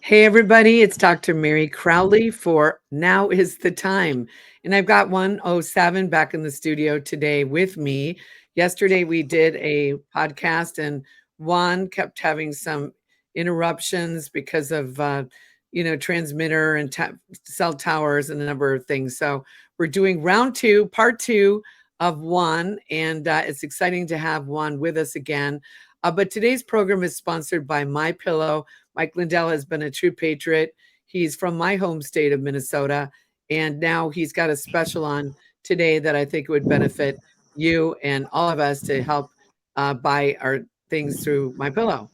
Hey, everybody, it's Dr. Meri Crowley for Now is the Time. And I've got Juan O Savin back in the studio today with me. Yesterday, we did a podcast, and Juan kept having some interruptions because of, transmitter and cell towers and a number of things. So we're doing round two, part two of Juan, and it's exciting to have Juan with us again. But today's program is sponsored by MyPillow. Mike Lindell has been a true patriot. He's from my home state of Minnesota, and now he's got a special on today that I think would benefit you and all of us to help buy our things through MyPillow.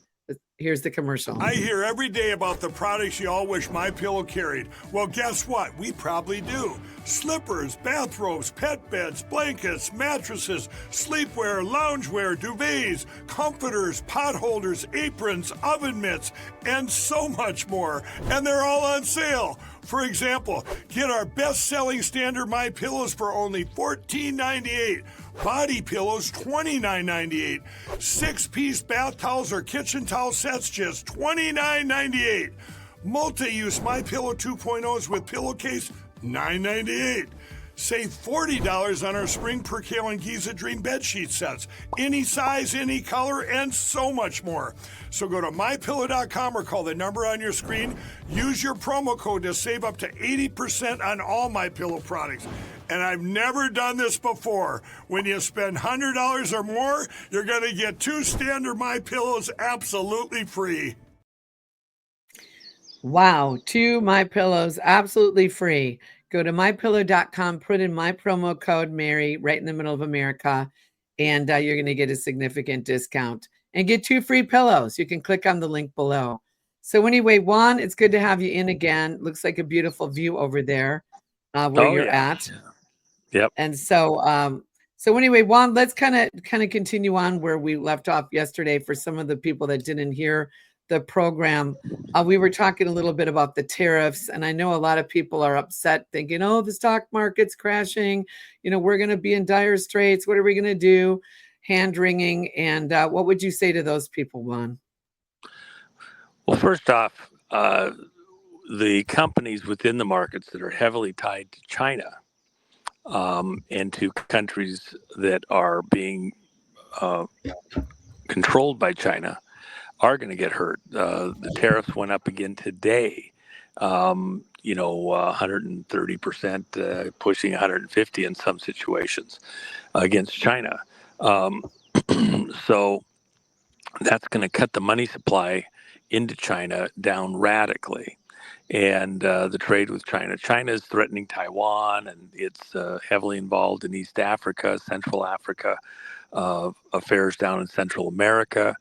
Here's the commercial. I hear every day about the products you all wish MyPillow carried. Well, guess what? We probably do. Slippers, bathrobes, pet beds, blankets, mattresses, sleepwear, loungewear, duvets, comforters, pot holders, aprons, oven mitts, and so much more. And they're all on sale. For example, get our best-selling standard MyPillows for only $14.98. Body pillows, $29.98. 6-piece bath towels or kitchen towel sets, just $29.98. Multi-use MyPillow 2.0s with pillowcase, $9.98. Save $40 on our Spring Percale and Giza Dream bedsheet sets. Any size, any color, and so much more. So go to MyPillow.com or call the number on your screen. Use your promo code to save up to 80% on all MyPillow products. And I've never done this before. When you spend $100 or more, you're going to get 2 standard MyPillows absolutely free. Wow, 2 MyPillows absolutely free. Go to mypillow.com, put in my promo code Meri right in the middle of America, and you're going to get a significant discount and get 2 free pillows. You can click on the link below. So anyway, Juan, it's good to have you in again. Looks like a beautiful view over there where you're at. Yep. And so anyway, Juan, let's kind of continue on where we left off yesterday for some of the people that didn't hear the program. We were talking a little bit about the tariffs, and I know a lot of people are upset thinking, oh, the stock market's crashing. We're going to be in dire straits. What are we going to do? Hand wringing. And what would you say to those people, Juan? Well, first off, the companies within the markets that are heavily tied to China and to countries that are being controlled by China are going to get hurt. The tariffs went up again today, 130%, pushing 150 in some situations against China. So that's going to cut the money supply into China down radically. And the trade with China. China is threatening Taiwan, and it's heavily involved in East Africa, Central Africa, affairs down in Central America.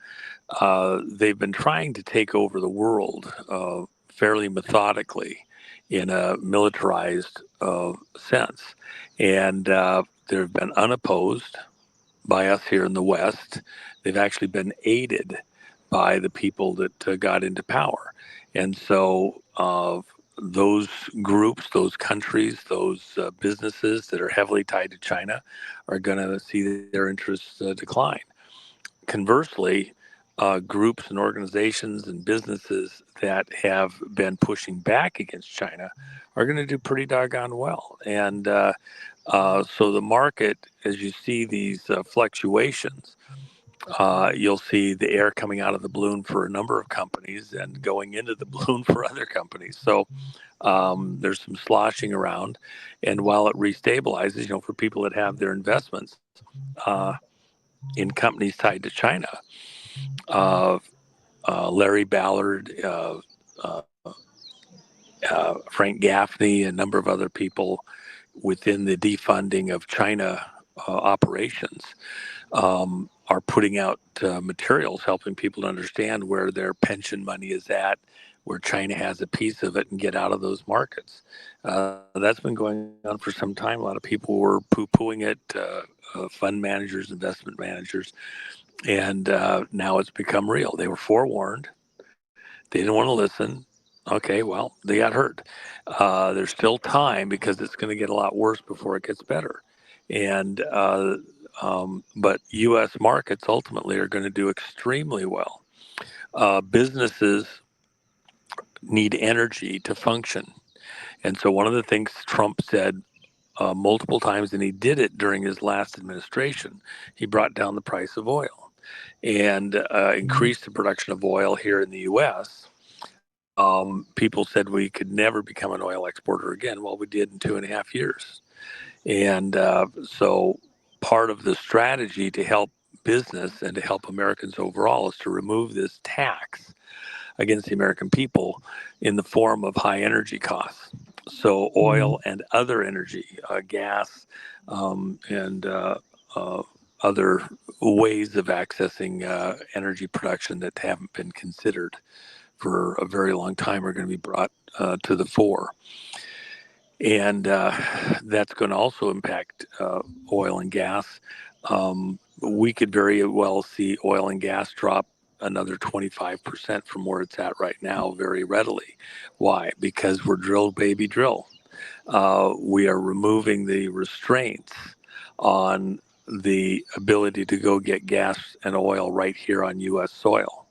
They've been trying to take over the world fairly methodically in a militarized sense. And they've been unopposed by us here in the West. They've actually been aided by the people that got into power. And so those groups, those countries, those businesses that are heavily tied to China are going to see their interests decline. Conversely, groups and organizations and businesses that have been pushing back against China are going to do pretty doggone well. And so the market, as you see these fluctuations, you'll see the air coming out of the balloon for a number of companies and going into the balloon for other companies. So there's some sloshing around. And while it restabilizes, for people that have their investments in companies tied to China, Larry Ballard, Frank Gaffney, a number of other people within the defunding of China operations are putting out materials helping people to understand where their pension money is at, where China has a piece of it, and get out of those markets. That's been going on for some time. A lot of people were poo-pooing it, fund managers, investment managers, and now it's become real. They were forewarned. They didn't want to listen. Okay, well, they got hurt. There's still time because it's going to get a lot worse before it gets better. And but U.S. markets ultimately are going to do extremely well. Businesses need energy to function. And so one of the things Trump said multiple times, and he did it during his last administration, he brought down the price of oil and increased the production of oil here in the U.S. People said we could never become an oil exporter again. Well, we did in 2.5 years. And so part of the strategy to help business and to help Americans overall is to remove this tax against the American people in the form of high energy costs. So oil and other energy, gas, and other ways of accessing energy production that haven't been considered for a very long time are going to be brought to the fore. And that's going to also impact oil and gas. We could very well see oil and gas drop another 25% from where it's at right now very readily. Why? Because we're drill, baby, drill. We are removing the restraints on the ability to go get gas and oil right here on U.S. soil.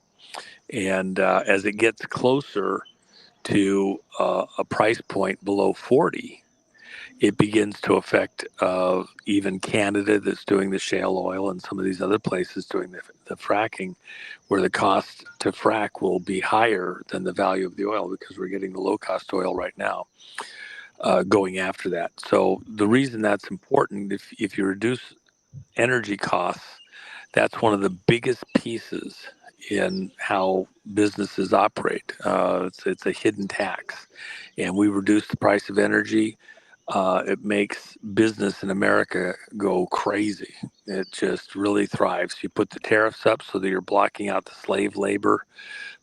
And as it gets closer to a price point below 40, it begins to affect even Canada that's doing the shale oil and some of these other places doing the fracking, where the cost to frack will be higher than the value of the oil because we're getting the low-cost oil right now going after that. So the reason that's important, if you reduce energy costs, that's one of the biggest pieces in how businesses operate. It's a hidden tax. And we reduce the price of energy. It makes business in America go crazy. It just really thrives. You put the tariffs up so that you're blocking out the slave labor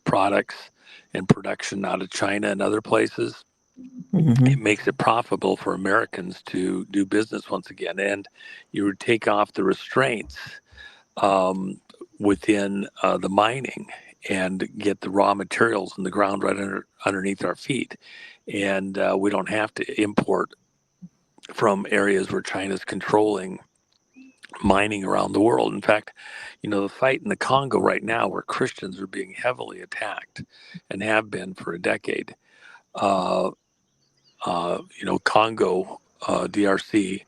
products and production out of China and other places. It makes it profitable for Americans to do business once again. And you would take off the restraints within the mining and get the raw materials in the ground right underneath our feet. And we don't have to import from areas where China's controlling mining around the world. In fact, the fight in the Congo right now, where Christians are being heavily attacked and have been for a decade, Congo, DRC,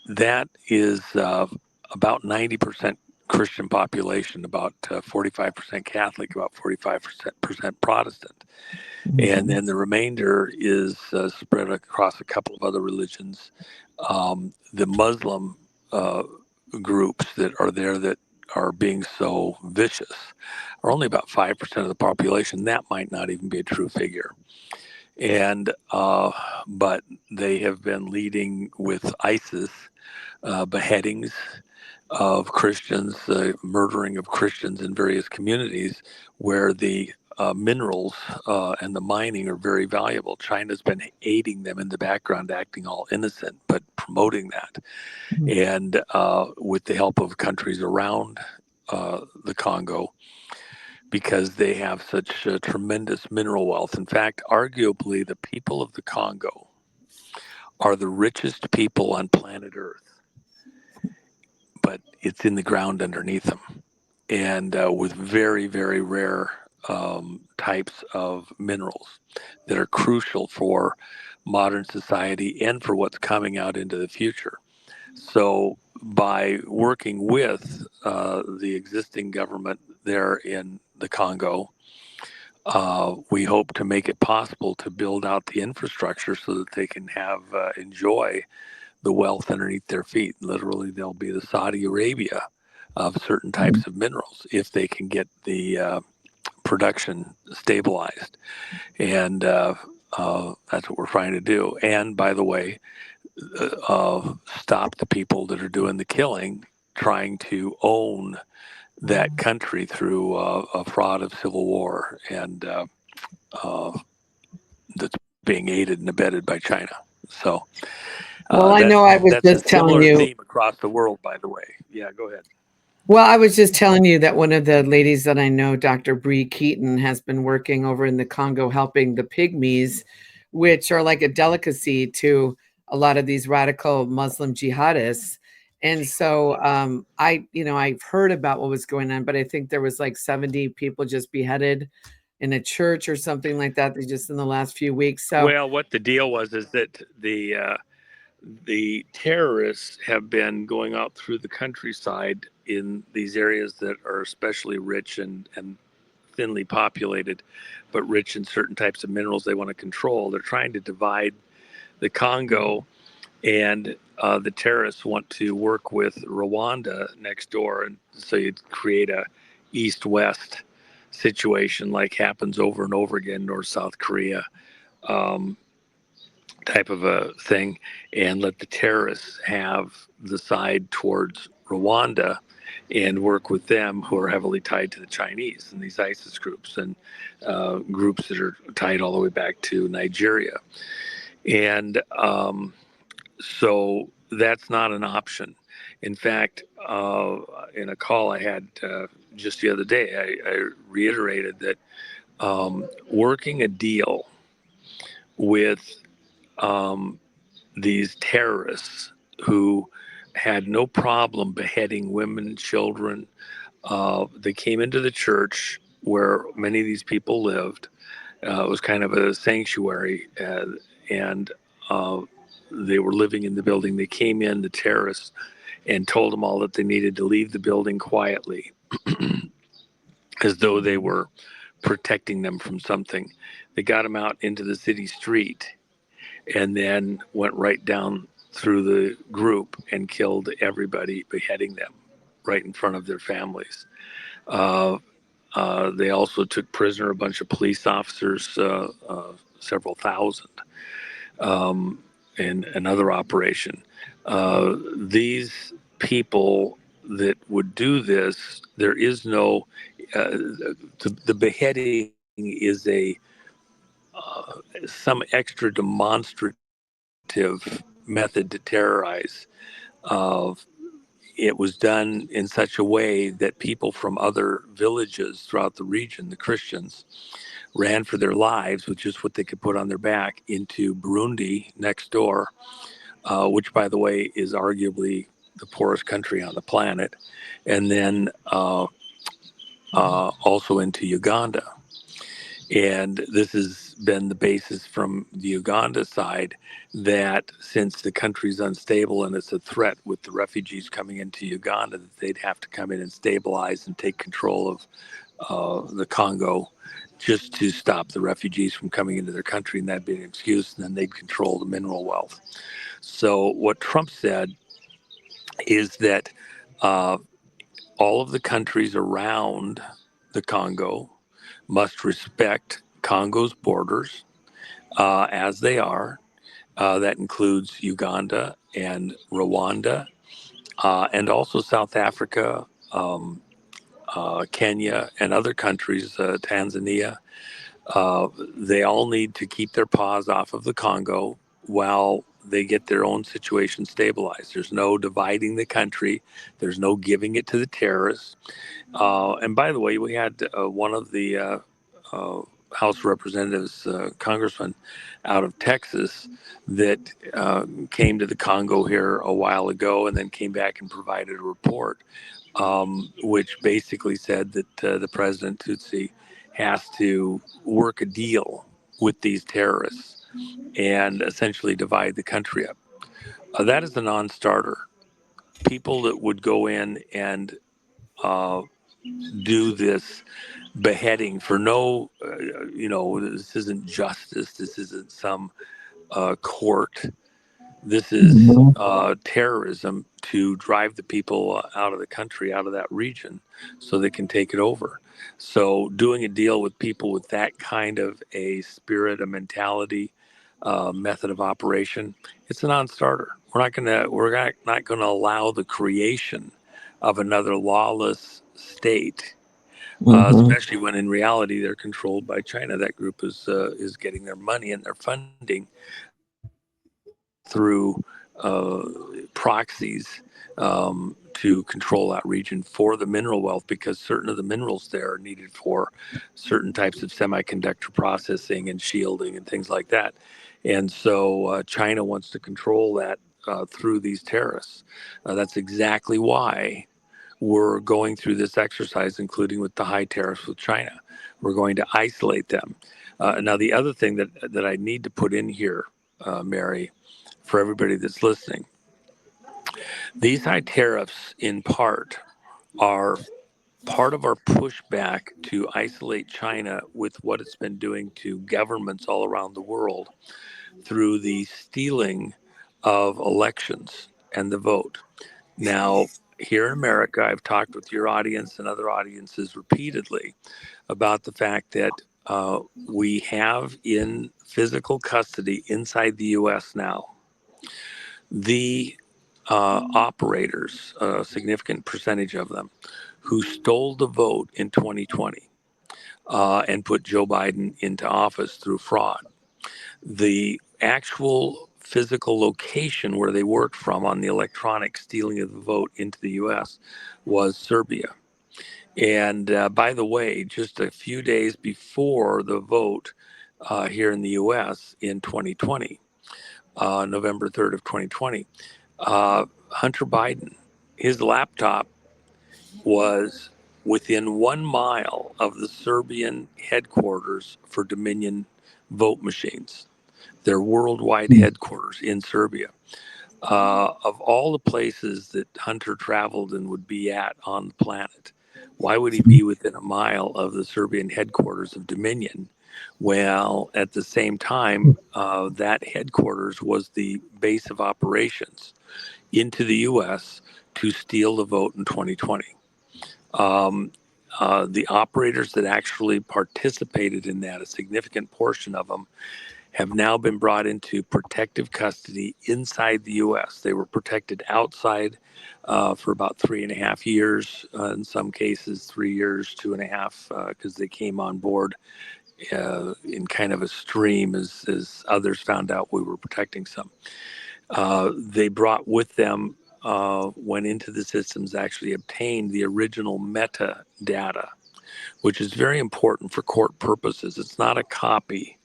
that is about 90% Christian population, about 45% Catholic, about 45% Protestant. And then the remainder is spread across a couple of other religions. The Muslim groups that are there that are being so vicious are only about 5% of the population. That might not even be a true figure. And but they have been leading with ISIS beheadings of Christians, murdering of Christians in various communities where the minerals and the mining are very valuable. China's been aiding them in the background, acting all innocent, but promoting that. And with the help of countries around the Congo, because they have such tremendous mineral wealth. In fact, arguably, the people of the Congo are the richest people on planet Earth, but it's in the ground underneath them, and with very, very rare types of minerals that are crucial for modern society and for what's coming out into the future. So by working with the existing government there in the Congo, we hope to make it possible to build out the infrastructure so that they can have enjoy the wealth underneath their feet. Literally, they'll be the Saudi Arabia of certain types of minerals if they can get the production stabilized. And that's what we're trying to do. And by the way, stop the people that are doing the killing, trying to own that country through a fraud of civil war, and that's being aided and abetted by China. So, well, I know I was that's just a telling similar you. theme across the world, by the way. Yeah, go ahead. Well, I was just telling you that one of the ladies that I know, Dr. Bree Keaton, has been working over in the Congo helping the pygmies, which are like a delicacy to a lot of these radical Muslim jihadists. And so I've heard about what was going on, but I think there was like 70 people just beheaded in a church or something like that. They just in the last few weeks. So Well, what the deal was is that the terrorists have been going out through the countryside in these areas that are especially rich and thinly populated, but rich in certain types of minerals they want to control. They're trying to divide the Congo, and the terrorists want to work with Rwanda next door, and so you'd create a east-west situation like happens over and over again, North South Korea. Um, Type of a thing, and let the terrorists have the side towards Rwanda and work with them, who are heavily tied to the Chinese and these ISIS groups and groups that are tied all the way back to Nigeria. And so that's not an option. In fact, in a call I had just the other day, I reiterated that working a deal with these terrorists who had no problem beheading women and children. They came into the church where many of these people lived. It was kind of a sanctuary, and they were living in the building. They came in, the terrorists, and told them all that they needed to leave the building quietly, as though they were protecting them from something. They got them out into the city street and then went right down through the group and killed everybody, beheading them right in front of their families. They also took prisoner a bunch of police officers, several thousand, in another operation. These people that would do this, there is no, the beheading is a some extra demonstrative method to terrorize. It was done in such a way that people from other villages throughout the region, the Christians, ran for their lives with just what they could put on their back into Burundi next door, which, by the way, is arguably the poorest country on the planet, and then also into Uganda. And this has been the basis from the Uganda side that since the country's unstable and it's a threat with the refugees coming into Uganda, that they'd have to come in and stabilize and take control of the Congo just to stop the refugees from coming into their country, and that'd be an excuse, and then they'd control the mineral wealth. So what Trump said is that all of the countries around the Congo must respect Congo's borders as they are. That includes Uganda and Rwanda, and also South Africa, Kenya, and other countries, Tanzania. They all need to keep their paws off of the Congo while they get their own situation stabilized. There's no dividing the country. There's no giving it to the terrorists. And by the way, we had one of the House of Representatives, congressman out of Texas, that came to the Congo here a while ago and then came back and provided a report, which basically said that the president Tutsi has to work a deal with these terrorists and essentially divide the country up. That is a non-starter. People that would go in and do this beheading for no, this isn't justice. This isn't some court. This is terrorism to drive the people out of the country, out of that region, so they can take it over. So doing a deal with people with that kind of a spirit, a mentality, method of operation, it's a non-starter. We're not gonna allow the creation of another lawless state, especially when in reality they're controlled by China. That group is getting their money and their funding through proxies to control that region for the mineral wealth, because certain of the minerals there are needed for certain types of semiconductor processing and shielding and things like that. And so China wants to control that through these terrorists. That's exactly why we're going through this exercise, including with the high tariffs with China. We're going to isolate them. Now, the other thing that I need to put in here, Meri, for everybody that's listening, these high tariffs in part are part of our pushback to isolate China with what it's been doing to governments all around the world through the stealing of elections and the vote. Now, here in America, I've talked with your audience and other audiences repeatedly about the fact that we have in physical custody inside the U.S. now the operators, a significant percentage of them, who stole the vote in 2020 and put Joe Biden into office through fraud. The actual physical location where they worked from on the electronic stealing of the vote into the U.S. was Serbia. And by the way, just a few days before the vote here in the U.S. in 2020, November 3rd of 2020, Hunter Biden, his laptop was within 1 mile of the Serbian headquarters for Dominion vote machines, their worldwide headquarters in Serbia. Of all the places that Hunter traveled and would be at on the planet, why would he be within 1 mile of the Serbian headquarters of Dominion? Well, at the same time, that headquarters was the base of operations into the U.S. to steal the vote in 2020. The operators that actually participated in that, a significant portion of them, have now been brought into protective custody inside the U.S. They were protected outside for about 3.5 years, in some cases 3 years, 2.5, because they came on board in kind of a stream as others found out we were protecting some. They brought with them, went into the systems, actually obtained the original metadata, which is very important for court purposes. It's not a copy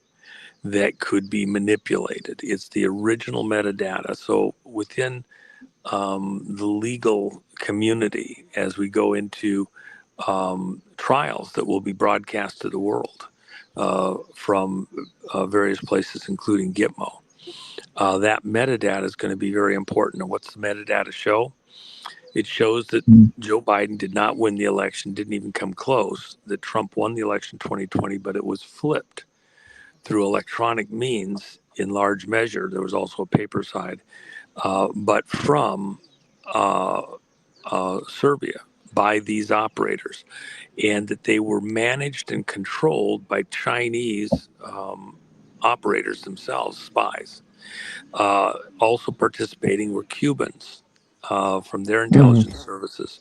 that could be manipulated. It's the original metadata. So within the legal community, as we go into trials that will be broadcast to the world from various places, including Gitmo, that metadata is going to be very important. And what's the metadata show? It shows that Joe Biden did not win the election, didn't even come close, that Trump won the election 2020, but it was flipped through electronic means in large measure. There was also a paper side, but from Serbia by these operators, and that they were managed and controlled by Chinese operators themselves, spies. Also participating were Cubans from their intelligence services.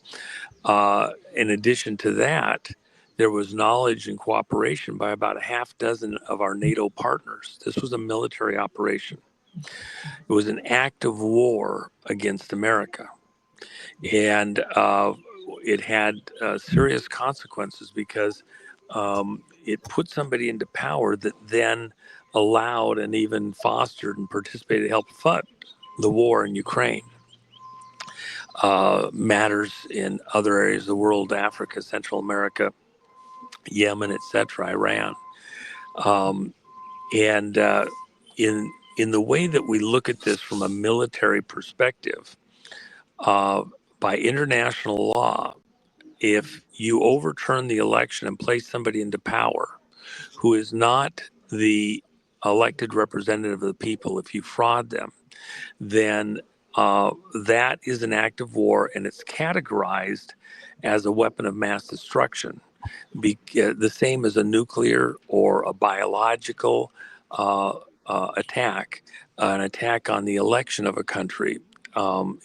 In addition to that, there was knowledge and cooperation by about a half dozen of our NATO partners. This was a military operation. It was an act of war against America. And it had serious consequences because it put somebody into power that then allowed and even fostered and participated, helped fund the war in Ukraine. Matters in other areas of the world, Africa, Central America, Yemen, etc., Iran. And in the way that we look at this from a military perspective, by international law, if you overturn the election and place somebody into power who is not the elected representative of the people, if you fraud them, then that is an act of war, and it's categorized as a weapon of mass destruction. The same as a nuclear or a biological attack. An attack on the election of a country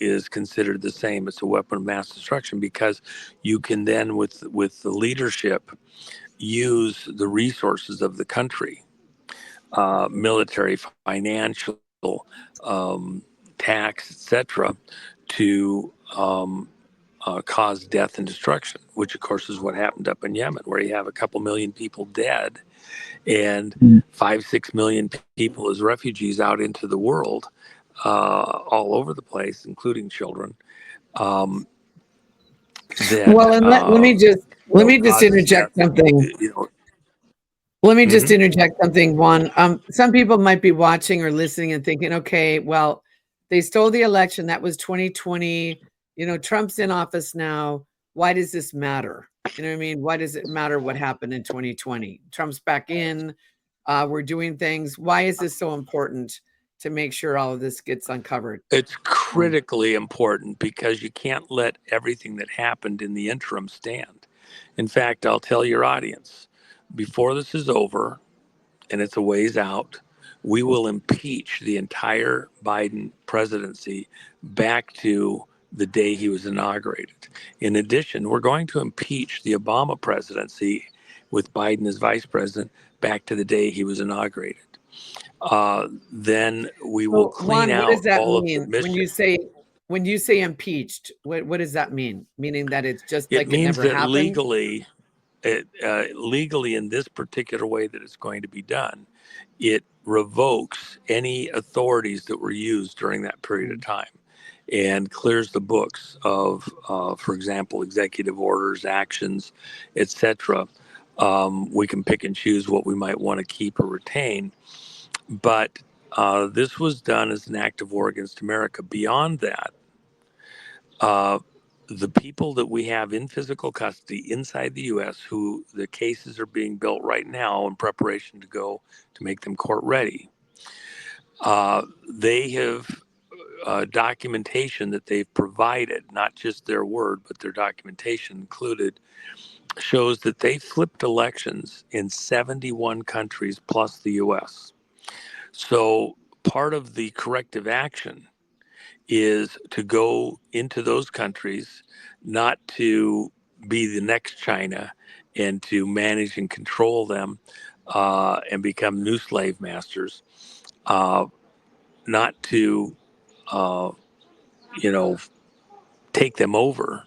is considered the same. It's a weapon of mass destruction because you can then, with the leadership, use the resources of the country, military, financial, tax, etc., to cause death and destruction, which of course is what happened up in Yemen, where you have a couple million people dead and 5-6 million people as refugees out into the world, all over the place, including children. that Well, and let me just causes death. interject something. You know, Let me just mhm. interject something, Juan. Some people might be watching or listening and thinking, okay, well, they stole the election. That was 2020. Trump's in office now. Why does this matter? You know what I mean? Why does it matter what happened in 2020? Trump's back in. We're doing things. Why is this so important to make sure all of this gets uncovered? It's Juan? critically important because you can't let everything that happened in the interim stand. In fact, I'll tell your audience before this is over, and it's a ways out, we will impeach the entire Biden presidency back to the day he was inaugurated. In addition, we're going to impeach the Obama presidency with Biden as vice president back to the day he was inaugurated. Then we will So, clean Juan, what does out that all of the mean mission. when you say impeached? What does that mean? Meaning that it's just It like it means never that happened? legally in this particular way that it's going to be done, it revokes any authorities that were used during that period of Mm. time and clears the books of, for example, executive orders, actions, etc. We can pick and choose what we might want to keep or retain, but this was done as an act of war against America. Beyond that, uh, the people that we have in physical custody inside the U.S., who the cases are being built right now in preparation to go to make them court ready, they have documentation that they've provided, not just their word, but their documentation included, shows that they flipped elections in 71 countries plus the U.S. So part of the corrective action is to go into those countries, not to be the next China and to manage and control them and become new slave masters, uh, not to, uh, you know, take them over,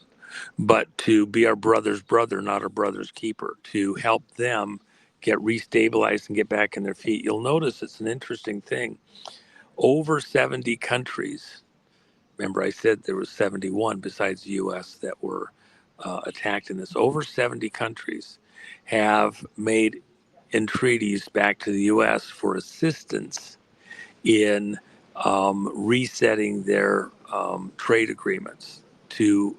but to be our brother's brother, not our brother's keeper, to help them get restabilized and get back on their feet. You'll notice it's an interesting thing. Over 70 countries. Remember, I said there was 71 besides the U.S. that were attacked in this. Over 70 countries have made entreaties back to the U.S. for assistance in resetting their trade agreements to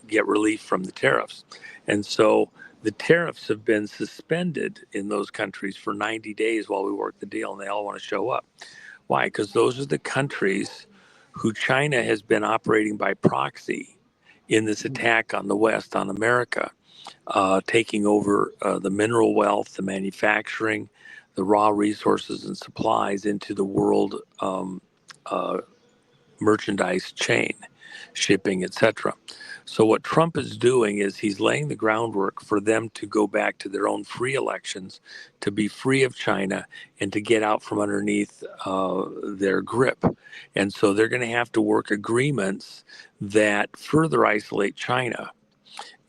get relief from the tariffs. And so the tariffs have been suspended in those countries for 90 days while we work the deal, and they all want to show up. Why? Because those are the countries who China has been operating by proxy in this attack on the West, on America, taking over the mineral wealth, the manufacturing, the raw resources and supplies into the world uh, merchandise chain, shipping, etc. So what Trump is doing is he's laying the groundwork for them to go back to their own free elections, to be free of China, and to get out from underneath their grip. And so they're going to have to work agreements that further isolate China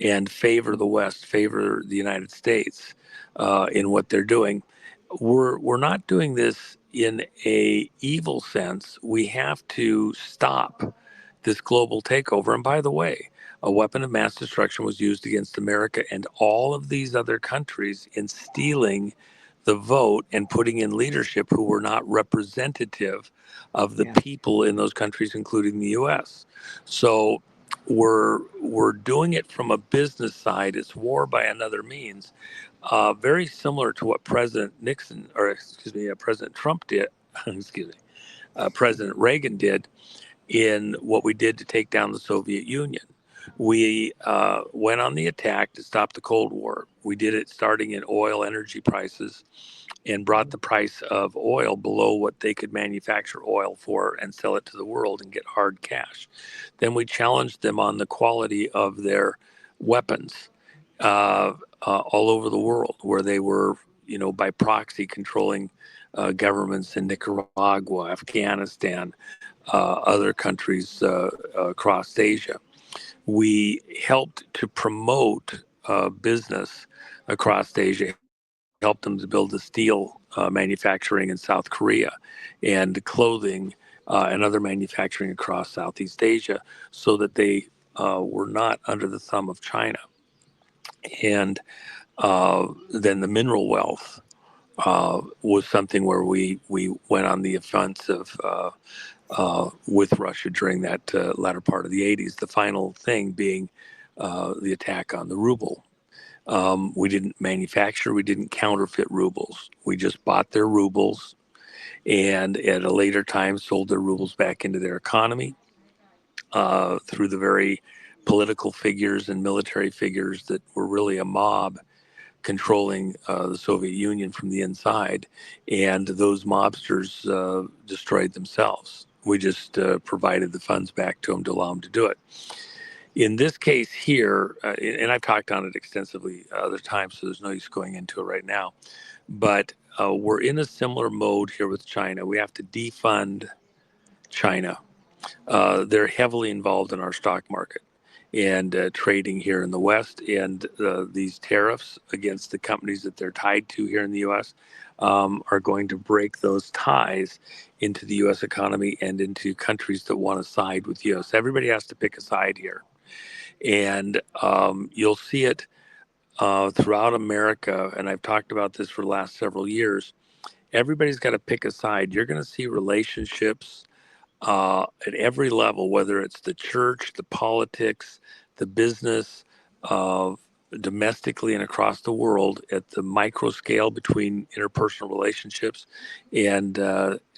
and favor the West, favor the United States in what they're doing. We're not doing this in a evil sense. We have to stop this global takeover. And by the way, a weapon of mass destruction was used against America and all of these other countries in stealing the vote and putting in leadership who were not representative of the Yeah. people in those countries, including the U.S. So we're doing it from a business side. It's war by another means, very similar to what President Nixon, or excuse me, President Trump did. Excuse me, President Reagan did in what we did to take down the Soviet Union. We went on the attack to stop the Cold War. We did it starting in oil energy prices and brought the price of oil below what they could manufacture oil for and sell it to the world and get hard cash. Then we challenged them on the quality of their weapons all over the world, where they were, by proxy controlling governments in Nicaragua, Afghanistan, other countries across Asia. We helped to promote business across Asia, helped them to build the steel manufacturing in South Korea and clothing and other manufacturing across Southeast Asia so that they were not under the thumb of China. And then the mineral wealth was something where we went on the offensive with Russia during that latter part of the 80s. The final thing being the attack on the ruble. We didn't manufacture, we didn't counterfeit rubles. We just bought their rubles and at a later time sold their rubles back into their economy through the very political figures and military figures that were really a mob controlling the Soviet Union from the inside. And those mobsters destroyed themselves. We just provided the funds back to them to allow them to do it. In this case here, and I've talked on it extensively other times, so there's no use going into it right now, but we're in a similar mode here with China. We have to defund China. They're heavily involved in our stock market and trading here in the West, and these tariffs against the companies that they're tied to here in the U.S. Are going to break those ties into the U.S. economy and into countries that want to side with the U.S. Everybody has to pick a side here. And you'll see it throughout America, and I've talked about this for the last several years. Everybody's got to pick a side. You're going to see relationships at every level, whether it's the church, the politics, the business, domestically and across the world, at the micro scale between interpersonal relationships and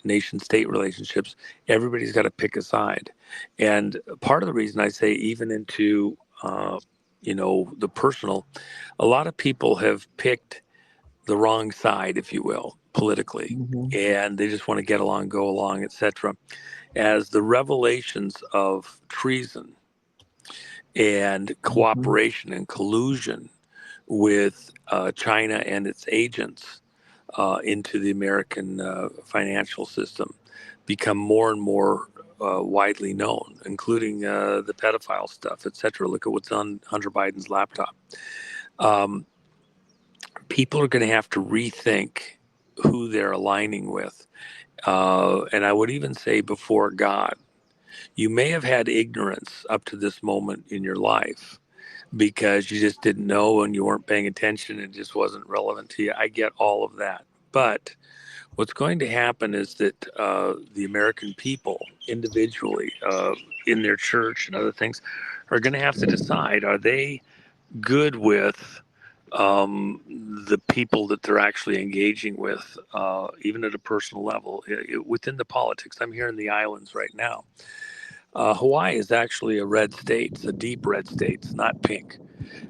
nation-state relationships. Everybody's got to pick a side. And part of the reason I say even into, the personal, a lot of people have picked the wrong side, if you will, politically, and they just want to get along, go along, etc. As the revelations of treason and cooperation and collusion with China and its agents into the American financial system become more and more widely known, including the pedophile stuff, etc. Look at what's on Hunter Biden's laptop. People are going to have to rethink who they're aligning with. And I would even say before God, you may have had ignorance up to this moment in your life because you just didn't know and you weren't paying attention. It just wasn't relevant to you. I get all of that. But what's going to happen is that the American people individually in their church and other things are going to have to decide, are they good with the people that they're actually engaging with, even at a personal level, within the politics. I'm here in the islands right now. Hawaii is actually a red state. It's a deep red state. It's not pink.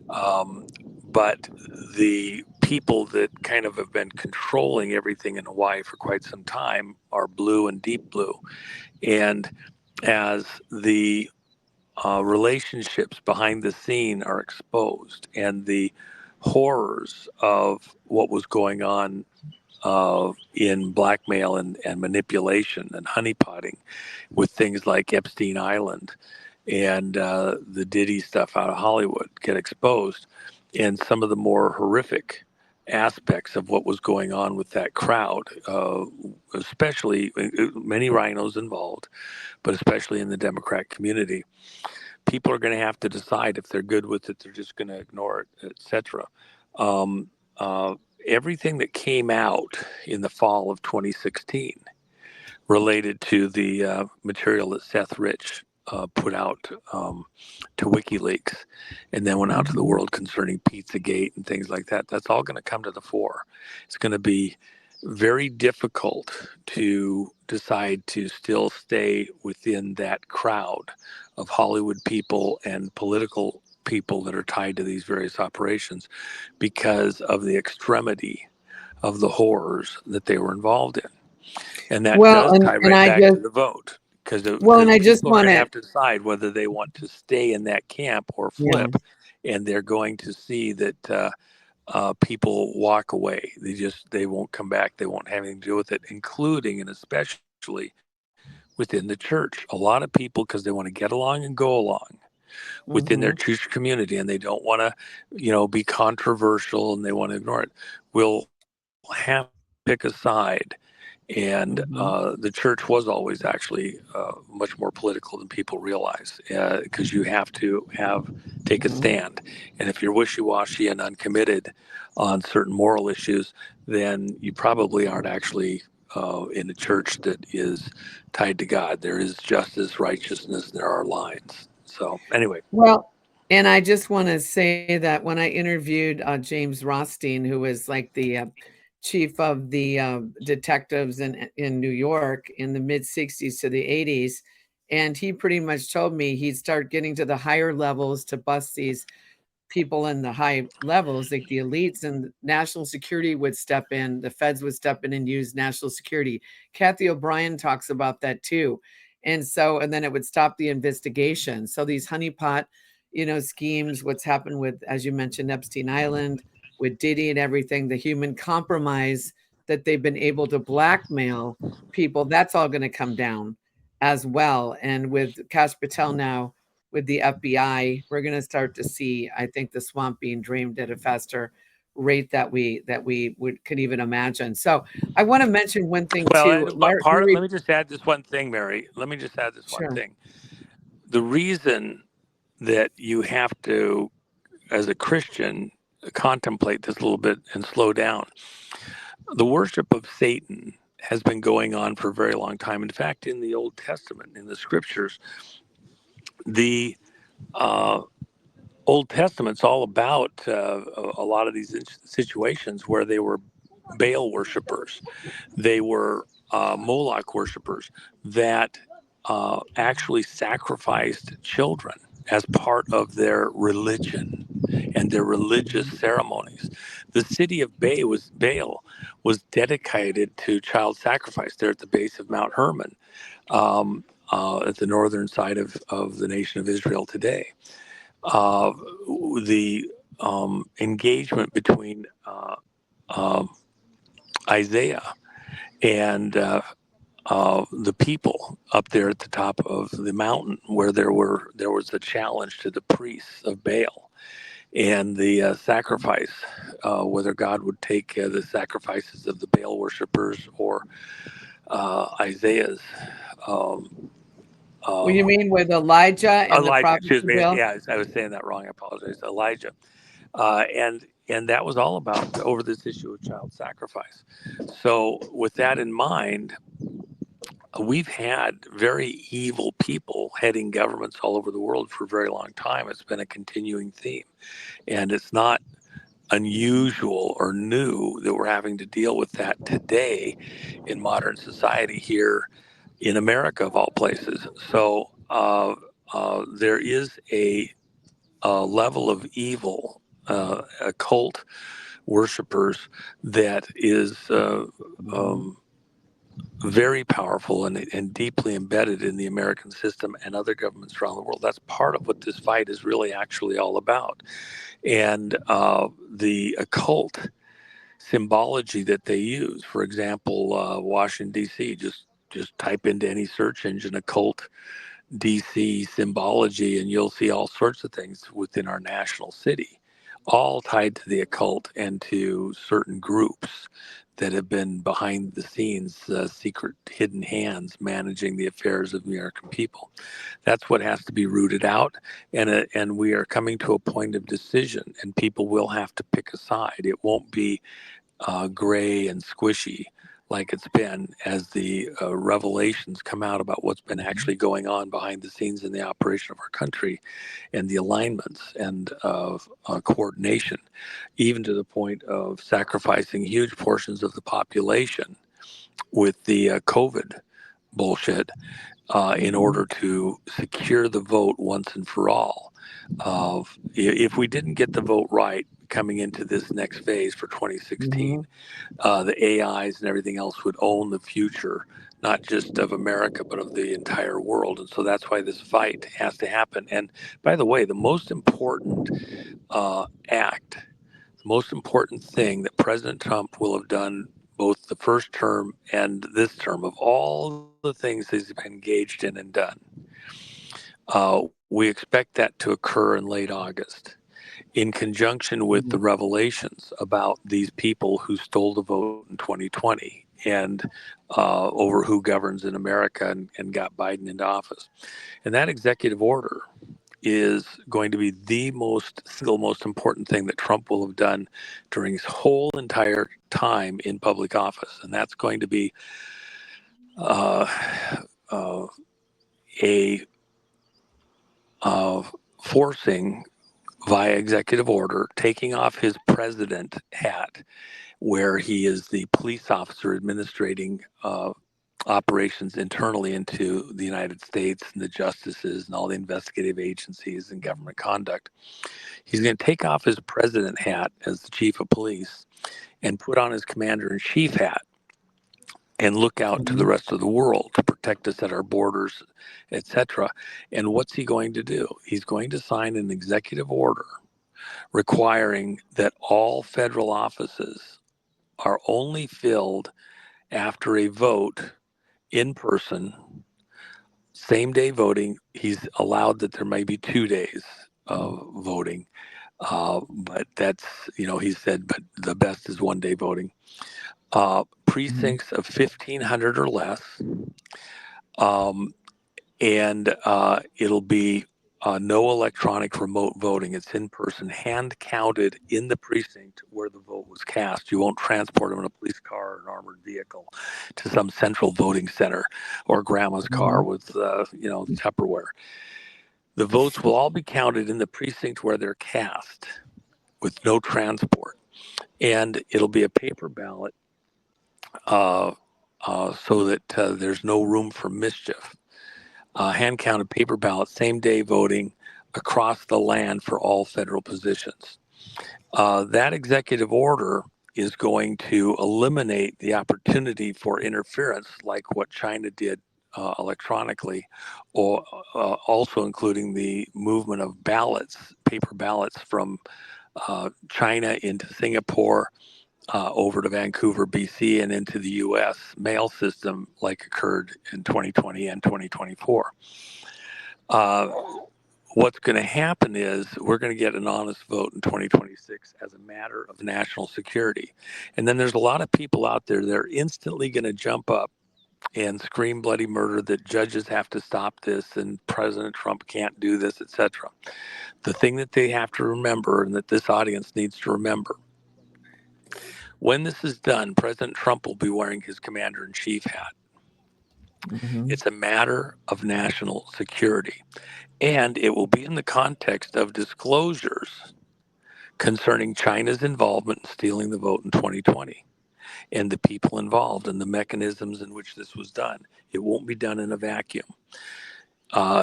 But the people that kind of have been controlling everything in Hawaii for quite some time are blue and deep blue. And as the relationships behind the scene are exposed and the horrors of what was going on in blackmail and manipulation and honeypotting with things like Epstein Island and the Diddy stuff out of Hollywood get exposed, and some of the more horrific aspects of what was going on with that crowd, especially many rhinos involved, but especially in the Democrat community. People are going to have to decide if they're good with it, they're just going to ignore it, etc. Everything that came out in the fall of 2016 related to the material that Seth Rich put out to WikiLeaks and then went out to the world concerning Pizzagate and things like that, that's all going to come to the fore. It's going to be very difficult to decide to still stay within that crowd of Hollywood people and political people that are tied to these various operations because of the extremity of the horrors that they were involved in. And that does tie right back to the vote, because people are going to have to decide whether they want to stay in that camp or flip. Yeah. And they're going to see that people walk away. They won't come back. They won't have anything to do with it, including and especially within the church. A lot of people, because they want to get along and go along within their church community, and they don't want to, be controversial, and they want to ignore it, will have to pick a side And Mhm. the church was always actually much more political than people realize, because you have to take a Mhm. stand. And if you're wishy-washy and uncommitted on certain moral issues, then you probably aren't actually in a church that is tied to God. There is justice, righteousness, there are lines. So anyway. Well, and I just wanna say that when I interviewed, James Rothstein, who was like the, chief of the, detectives in New York in the mid-60s to the '80s, and he pretty much told me he'd start getting to the higher levels to bust these people in the high levels, like the elites, and national security would step in, the feds would step in and use national security. Kathy O'Brien talks about that too. And then it would stop the investigation. So these honeypot, schemes, what's happened with, as you mentioned, Epstein Island, with Diddy and everything, the human compromise that they've been able to blackmail people, that's all going to come down as well. And with Kash Patel now, with the FBI, we're going to start to see, I think, the swamp being drained at a faster rate that we could even imagine. So I want to mention one thing Well, too. but let Larry, me just add this one thing, Mary. Let me just add this one sure. thing. The reason that you have to, as a Christian, contemplate this a little bit and slow down. The worship of Satan has been going on for a very long time. In fact, in the Old Testament, in the scriptures, the uh, Old Testament's all about a lot of these situations where they were Baal worshipers, they were Moloch worshipers that actually sacrificed children as part of their religion and their religious ceremonies. The city of Baal was dedicated to child sacrifice there at the base of Mount Hermon, at the northern side of the nation of Israel today. Uh, the engagement between um Isaiah and the people up there at the top of the mountain, where there was a challenge to the priests of Baal and the sacrifice, whether God would take the sacrifices of the Baal worshippers or Isaiah's. Um, What you uh, mean with Elijah and the Elijah, prophets excuse of me. Baal? Yeah, I was saying that wrong. I apologize. Elijah, and that was all about over this issue of child sacrifice. So, with that in mind, we've had very evil people heading governments all over the world for a very long time. It's been a continuing theme, and it's not unusual or new that we're having to deal with that today in modern society here in America, of all places. So there is a level of evil, occult worshipers, that is um, very powerful and deeply embedded in the American system and other governments around the world. That's part of what this fight is really actually all about. And the occult symbology that they use, for example, Washington, D.C., just type into any search engine occult DC symbology, and you'll see all sorts of things within our national city, all tied to the occult and to certain groups that have been behind the scenes, secret hidden hands managing the affairs of the American people. That's what has to be rooted out, and we are coming to a point of decision, and people will have to pick a side. It won't be gray and squishy like it's been, as the revelations come out about what's been actually going on behind the scenes in the operation of our country, and the alignments and of coordination, even to the point of sacrificing huge portions of the population with the COVID bullshit, in order to secure the vote once and for all. If we didn't get the vote right coming into this next phase for 2016, Mhm. the AIs and everything else would own the future, not just of America, but of the entire world. And so that's why this fight has to happen. And by the way, the most important act, the most important thing that President Trump will have done, both the first term and this term, of all the things he's been engaged in and done, we expect that to occur in late August, in conjunction with the Mhm. revelations about these people who stole the vote in 2020 and over who governs in America, and got Biden into office. And that executive order is going to be the single most important thing that Trump will have done during his whole entire time in public office. And that's going to be uh, uh, a forcing via executive order, taking off his president hat, where he is the police officer administrating operations internally into the United States, and the justices and all the investigative agencies and government conduct. He's going to take off his president hat as the chief of police and put on his commander-in-chief hat and look out to the rest of the world to protect us at our borders, etc. And what's he going to do? He's going to sign an executive order requiring that all federal offices are only filled after a vote in person, same day voting. He's allowed that there may be 2 days of voting, but that's, he said, but the best is 1 day voting. Precincts of 1,500 or less, and it'll be no electronic remote voting. It's in person, hand counted in the precinct where the vote was cast. You won't transport them in a police car or an armored vehicle to some central voting center or grandma's car with, Tupperware. The votes will all be counted in the precinct where they're cast with no transport. And it'll be a paper ballot so that there's no room for mischief. Hand-counted paper ballot, same-day voting across the land for all federal positions. That executive order is going to eliminate the opportunity for interference like what China did electronically, or also including the movement of ballots, paper ballots from China into Singapore, over to Vancouver, BC, and into the U.S. mail system like occurred in 2020 and 2024. What's going to happen is we're going to get an honest vote in 2026 as a matter of national security. And then there's a lot of people out there that are instantly going to jump up and scream bloody murder that judges have to stop this and President Trump can't do this, etc. The thing that they have to remember, and that this audience needs to remember, when this is done, President Trump will be wearing his commander-in-chief hat. It's a matter of national security. And it will be in the context of disclosures concerning China's involvement in stealing the vote in 2020 and the people involved and the mechanisms in which this was done. It won't be done in a vacuum.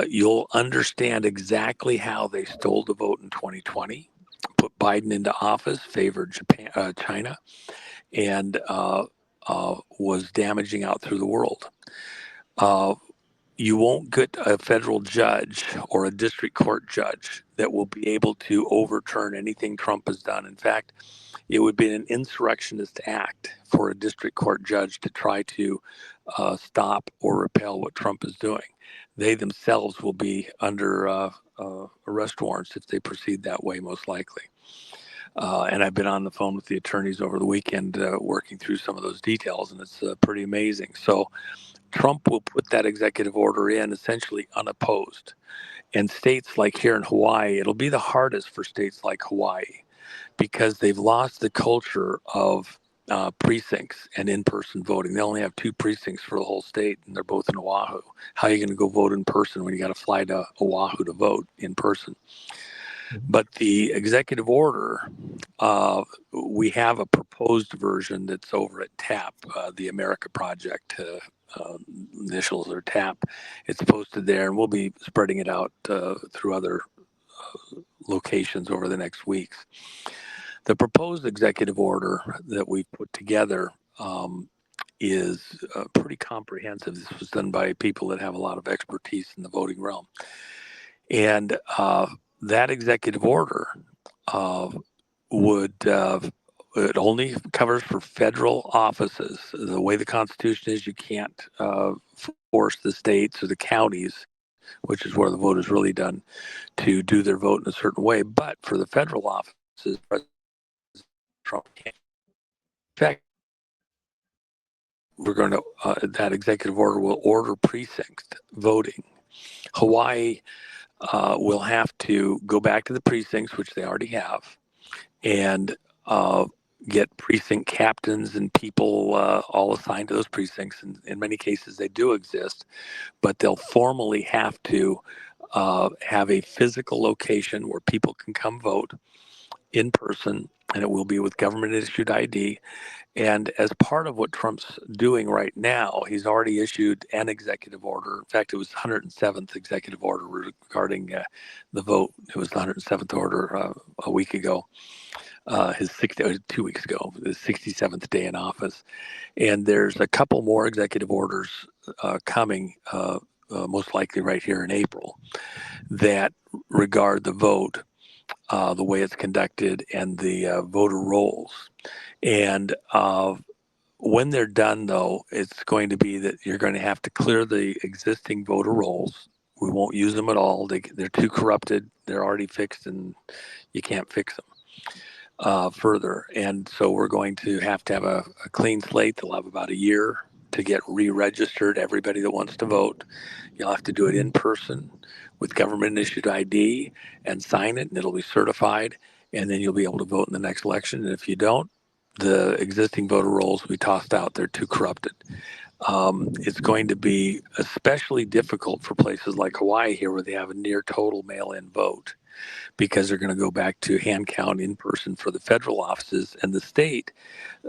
You'll understand exactly how they stole the vote in 2020, put Biden into office, favored China, and was damaging out through the world. You won't get a federal judge or a district court judge that will be able to overturn anything Trump has done. In fact, it would be an insurrectionist act for a district court judge to try to stop or repel what Trump is doing. They themselves will be under arrest warrants if they proceed that way, most likely. And I've been on the phone with the attorneys over the weekend working through some of those details, and it's pretty amazing. So Trump will put that executive order in essentially unopposed. And states like here in Hawaii, it'll be the hardest for states like Hawaii because they've lost the culture of precincts and in-person voting. They only have 2 precincts for the whole state, and they're both in Oahu. How are you going to go vote in person when you got to fly to Oahu to vote in person? But the executive order, we have a proposed version that's over at TAP, the America Project. Initials are TAP. It's posted there, and we'll be spreading it out through other locations over the next weeks. The proposed executive order that we've put together is pretty comprehensive. This was done by people that have a lot of expertise in the voting realm. And that executive order would it only covers for federal offices. The way the Constitution is, you can't force the states or the counties, which is where the vote is really done, to do their vote in a certain way. But for the federal offices, President Trump can't. In fact, that executive order will order precinct voting. Hawaii will have to go back to the precincts, which they already have, and get precinct captains and people all assigned to those precincts. And in many cases, they do exist, but they'll formally have to have a physical location where people can come vote in person, and it will be with government issued ID. And as part of what Trump's doing right now, he's already issued an executive order. In fact, it was the 107th executive order regarding the vote. It was the 107th order a week ago, 2 weeks ago, his 67th day in office. And there's a couple more executive orders coming, most likely right here in April, that regard the vote, the way it's conducted, and the voter rolls. And when they're done, though, it's going to be that you're going to have to clear the existing voter rolls. We won't use them at all. They're too corrupted. They're already fixed, and you can't fix them further. And so we're going to have a clean slate. They'll have about a year to get re-registered, everybody that wants to vote. You'll have to do it in person with government-issued ID and sign it, and it'll be certified, and then you'll be able to vote in the next election. And if you don't, the existing voter rolls will be tossed out. They're too corrupted. It's going to be especially difficult for places like Hawaii here, where they have a near total mail-in vote, because they're going to go back to hand count in person for the federal offices. And the state,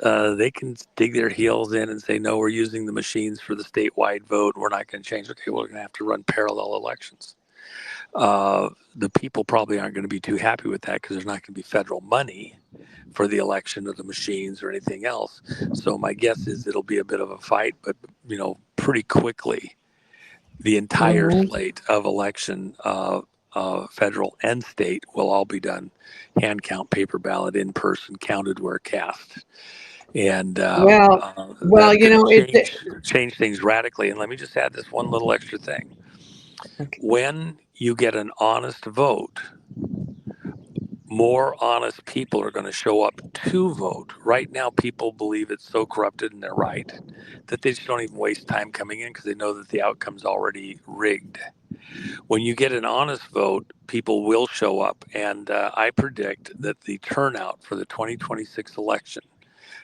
they can dig their heels in and say, no, we're using the machines for the statewide vote. We're not going to change. Okay, well, we're going to have to run parallel elections. The people probably aren't going to be too happy with that, because there's not going to be federal money for the election or the machines or anything else. So my guess is it'll be a bit of a fight, but pretty quickly, the entire slate of election, federal and state, will all be done hand count, paper ballot, in person, counted where cast. And change things radically. And let me just add this one little extra thing. Okay. When you get an honest vote, more honest people are going to show up to vote. Right now, people believe it's so corrupted, and they're right, that they just don't even waste time coming in, because they know that the outcome's already rigged. When you get an honest vote, people will show up. And I predict that the turnout for the 2026 election,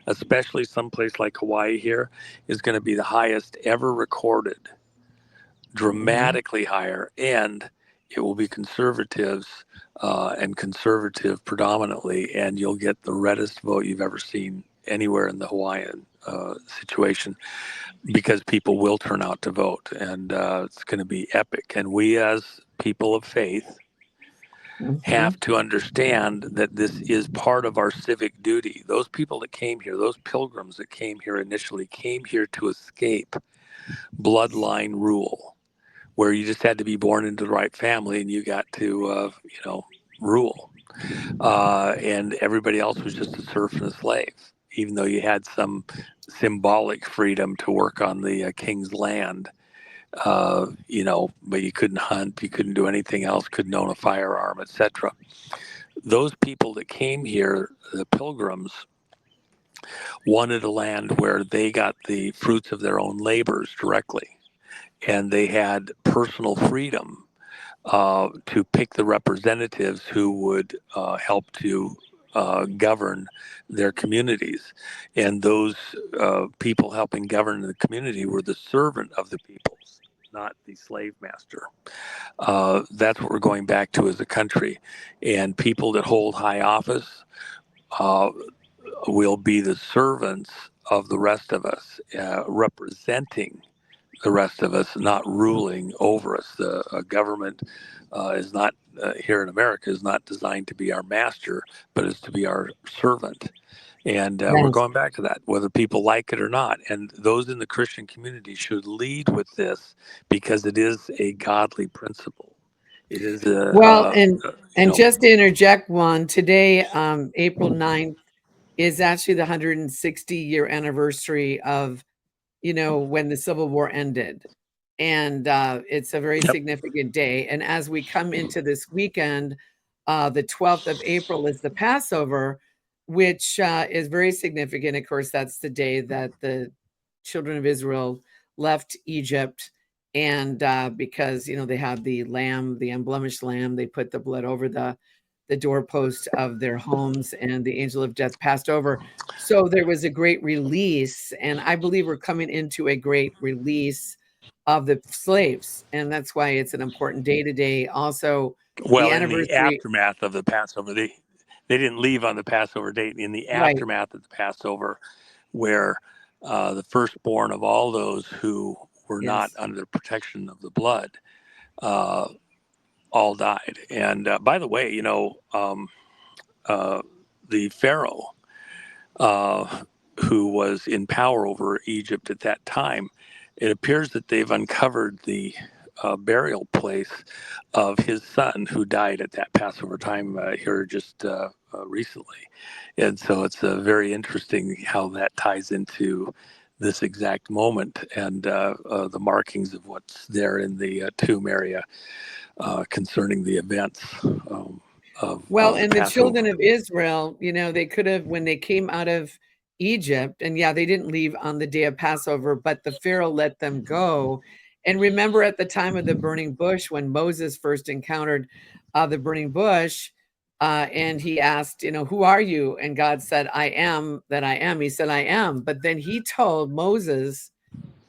especially someplace like Hawaii here, is going to be the highest ever recorded, dramatically higher, and it will be conservatives and conservative predominantly, and you'll get the reddest vote you've ever seen anywhere in the Hawaiian situation, because people will turn out to vote, and it's going to be epic. And we, as people of faith, have to understand that this is part of our civic duty. Those people that came here, those pilgrims that came here initially, came here to escape bloodline rule, where you just had to be born into the right family and you got to, rule. And everybody else was just a serf and a slave, even though you had some symbolic freedom to work on the king's land. But you couldn't hunt, you couldn't do anything else, couldn't own a firearm, etc. Those people that came here, the pilgrims, wanted a land where they got the fruits of their own labors directly, and they had personal freedom to pick the representatives who would help to govern their communities. And those people helping govern the community were the servant of the peoples, not the slave master. That's what we're going back to as a country. And people that hold high office will be the servants of the rest of us, representing the rest of us, not ruling over us. The government is not, here in America, is not designed to be our master, but is to be our servant. And we're going back to that, whether people like it or not. And those in the Christian community should lead with this, because it is a godly principle. It is just to interject one, today, April 9th, is actually the 160-year anniversary of, when the Civil War ended. And it's a very significant day. And as we come into this weekend, the 12th of April is the Passover, which is very significant. Of course, that's the day that the children of Israel left Egypt, and because they had the lamb, the unblemished lamb, they put the blood over the doorpost of their homes, and the angel of death passed over. So there was a great release, and I believe we're coming into a great release of the slaves, and that's why it's an important day today. Also, the Well, in the anniversary, aftermath of the Passover, they didn't leave on the Passover date. In the right? aftermath of the Passover, where the firstborn of all those who were not Yes, under the protection of the blood uh, all died. And by the way, the Pharaoh uh, who was in power over Egypt at that time, it appears that they've uncovered the burial place of his son who died at that Passover time here just recently. And so it's very interesting how that ties into this exact moment and the markings of what's there in the tomb area concerning the events well, of the and the children Passover. of Israel, they could have, when they came out of Egypt, and yeah, they didn't leave on the day of Passover, but the Pharaoh let them go. And remember, at the time of the burning bush, when Moses first encountered the burning bush, and he asked, who are you? And God said, I am that I am. He said, I am. But then he told Moses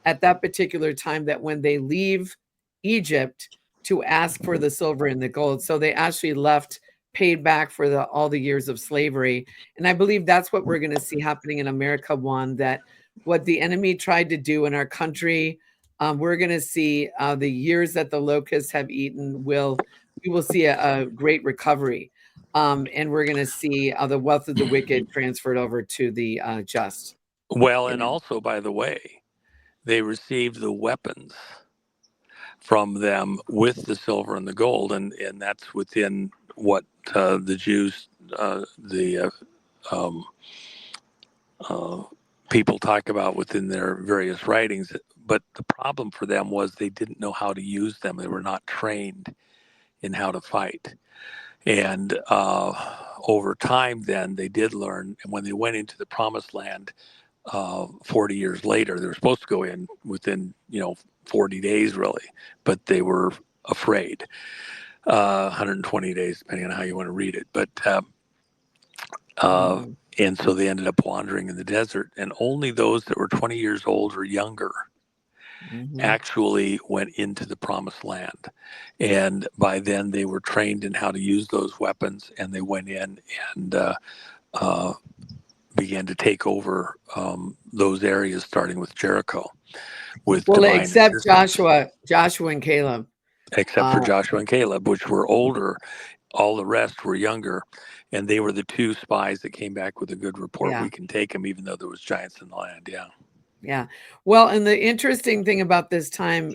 at that particular time that when they leave Egypt, to ask for the silver and the gold. So they actually left paid back for all the years of slavery. And I believe that's what we're going to see happening in America, Juan, that what the enemy tried to do in our country, we're going to see the years that the locusts have eaten we will see a great recovery. And we're going to see the wealth of the wicked transferred over to the just. Well, and Amen. also, by the way, they received the weapons from them with the silver and the gold, and that's within what the Jews, the um, uh, people talk about within their various writings. But the problem for them was they didn't know how to use them. They were not trained in how to fight. And over time, then they did learn. And when they went into the promised land 40 years later, they were supposed to go in within, 40 days, really, but they were afraid. 120 days, depending on how you want to read it. But Mhm. and so they ended up wandering in the desert, and only those that were 20 years old or younger Mhm. actually went into the promised land. And by then, they were trained in how to use those weapons, and they went in and uh, began to take over those areas, starting with Jericho, with Well, divine except assistance, Joshua and Caleb. except Uh, for Joshua and Caleb, which were older. All the rest were younger, and they were the two spies that came back with a good report. yeah, We can take them, even though there was giants in the land. Yeah. yeah. Well, and the interesting thing about this time,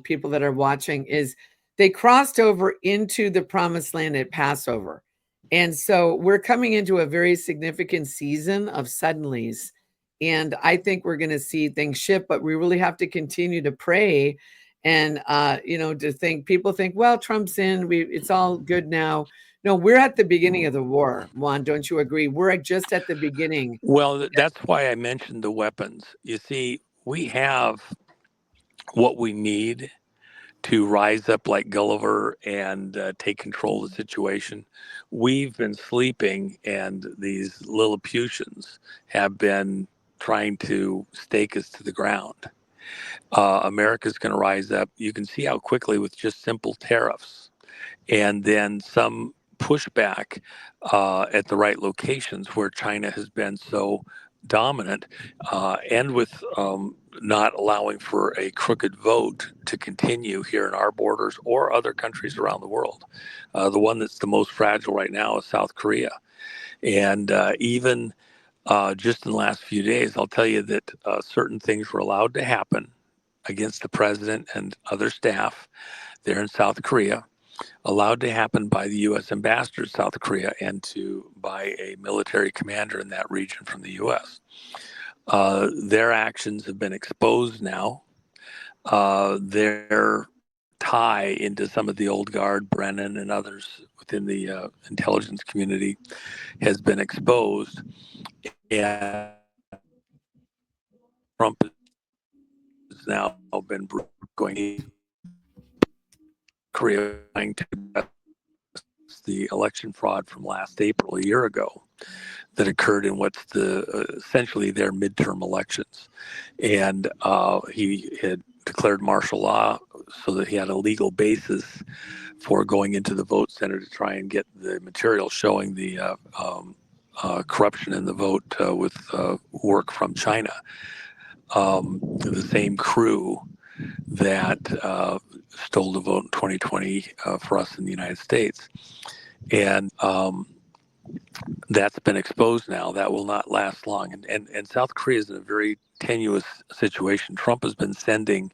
people that are watching, is they crossed over into the promised land at Passover. And so we're coming into a very significant season of suddenlies. And I think we're going to see things shift, but we really have to continue to pray and to think people think, well, Trump's in, it's all good now. No, we're at the beginning of the war, Juan. Don't you agree? We're just at the beginning. Well, that's why I mentioned the weapons. You see, we have what we need to rise up like Gulliver and take control of the situation. We've been sleeping, and these Lilliputians have been trying to stake us to the ground. America's going to rise up. You can see how quickly with just simple tariffs and then some pushback at the right locations where China has been so dominant, and with not allowing for a crooked vote to continue here in our borders or other countries around the world. The one that's the most fragile right now is South Korea. And even just in the last few days, I'll tell you that certain things were allowed to happen against the president and other staff there in South Korea, allowed to happen by the U.S. ambassador to South Korea and by a military commander in that region from the U.S. Their actions have been exposed now. Their tie into some of the old guard, Brennan and others within the intelligence community, has been exposed. And Trump now been going Korea trying to the election fraud from last April, a year ago, that occurred in what's essentially their midterm elections. And he had declared martial law so that he had a legal basis for going into the vote center to try and get the material showing the corruption in the vote with work from China. The same crew that stole the vote in 2020 for us in the United States. And that's been exposed now. That will not last long. And South Korea is in a very tenuous situation. Trump has been sending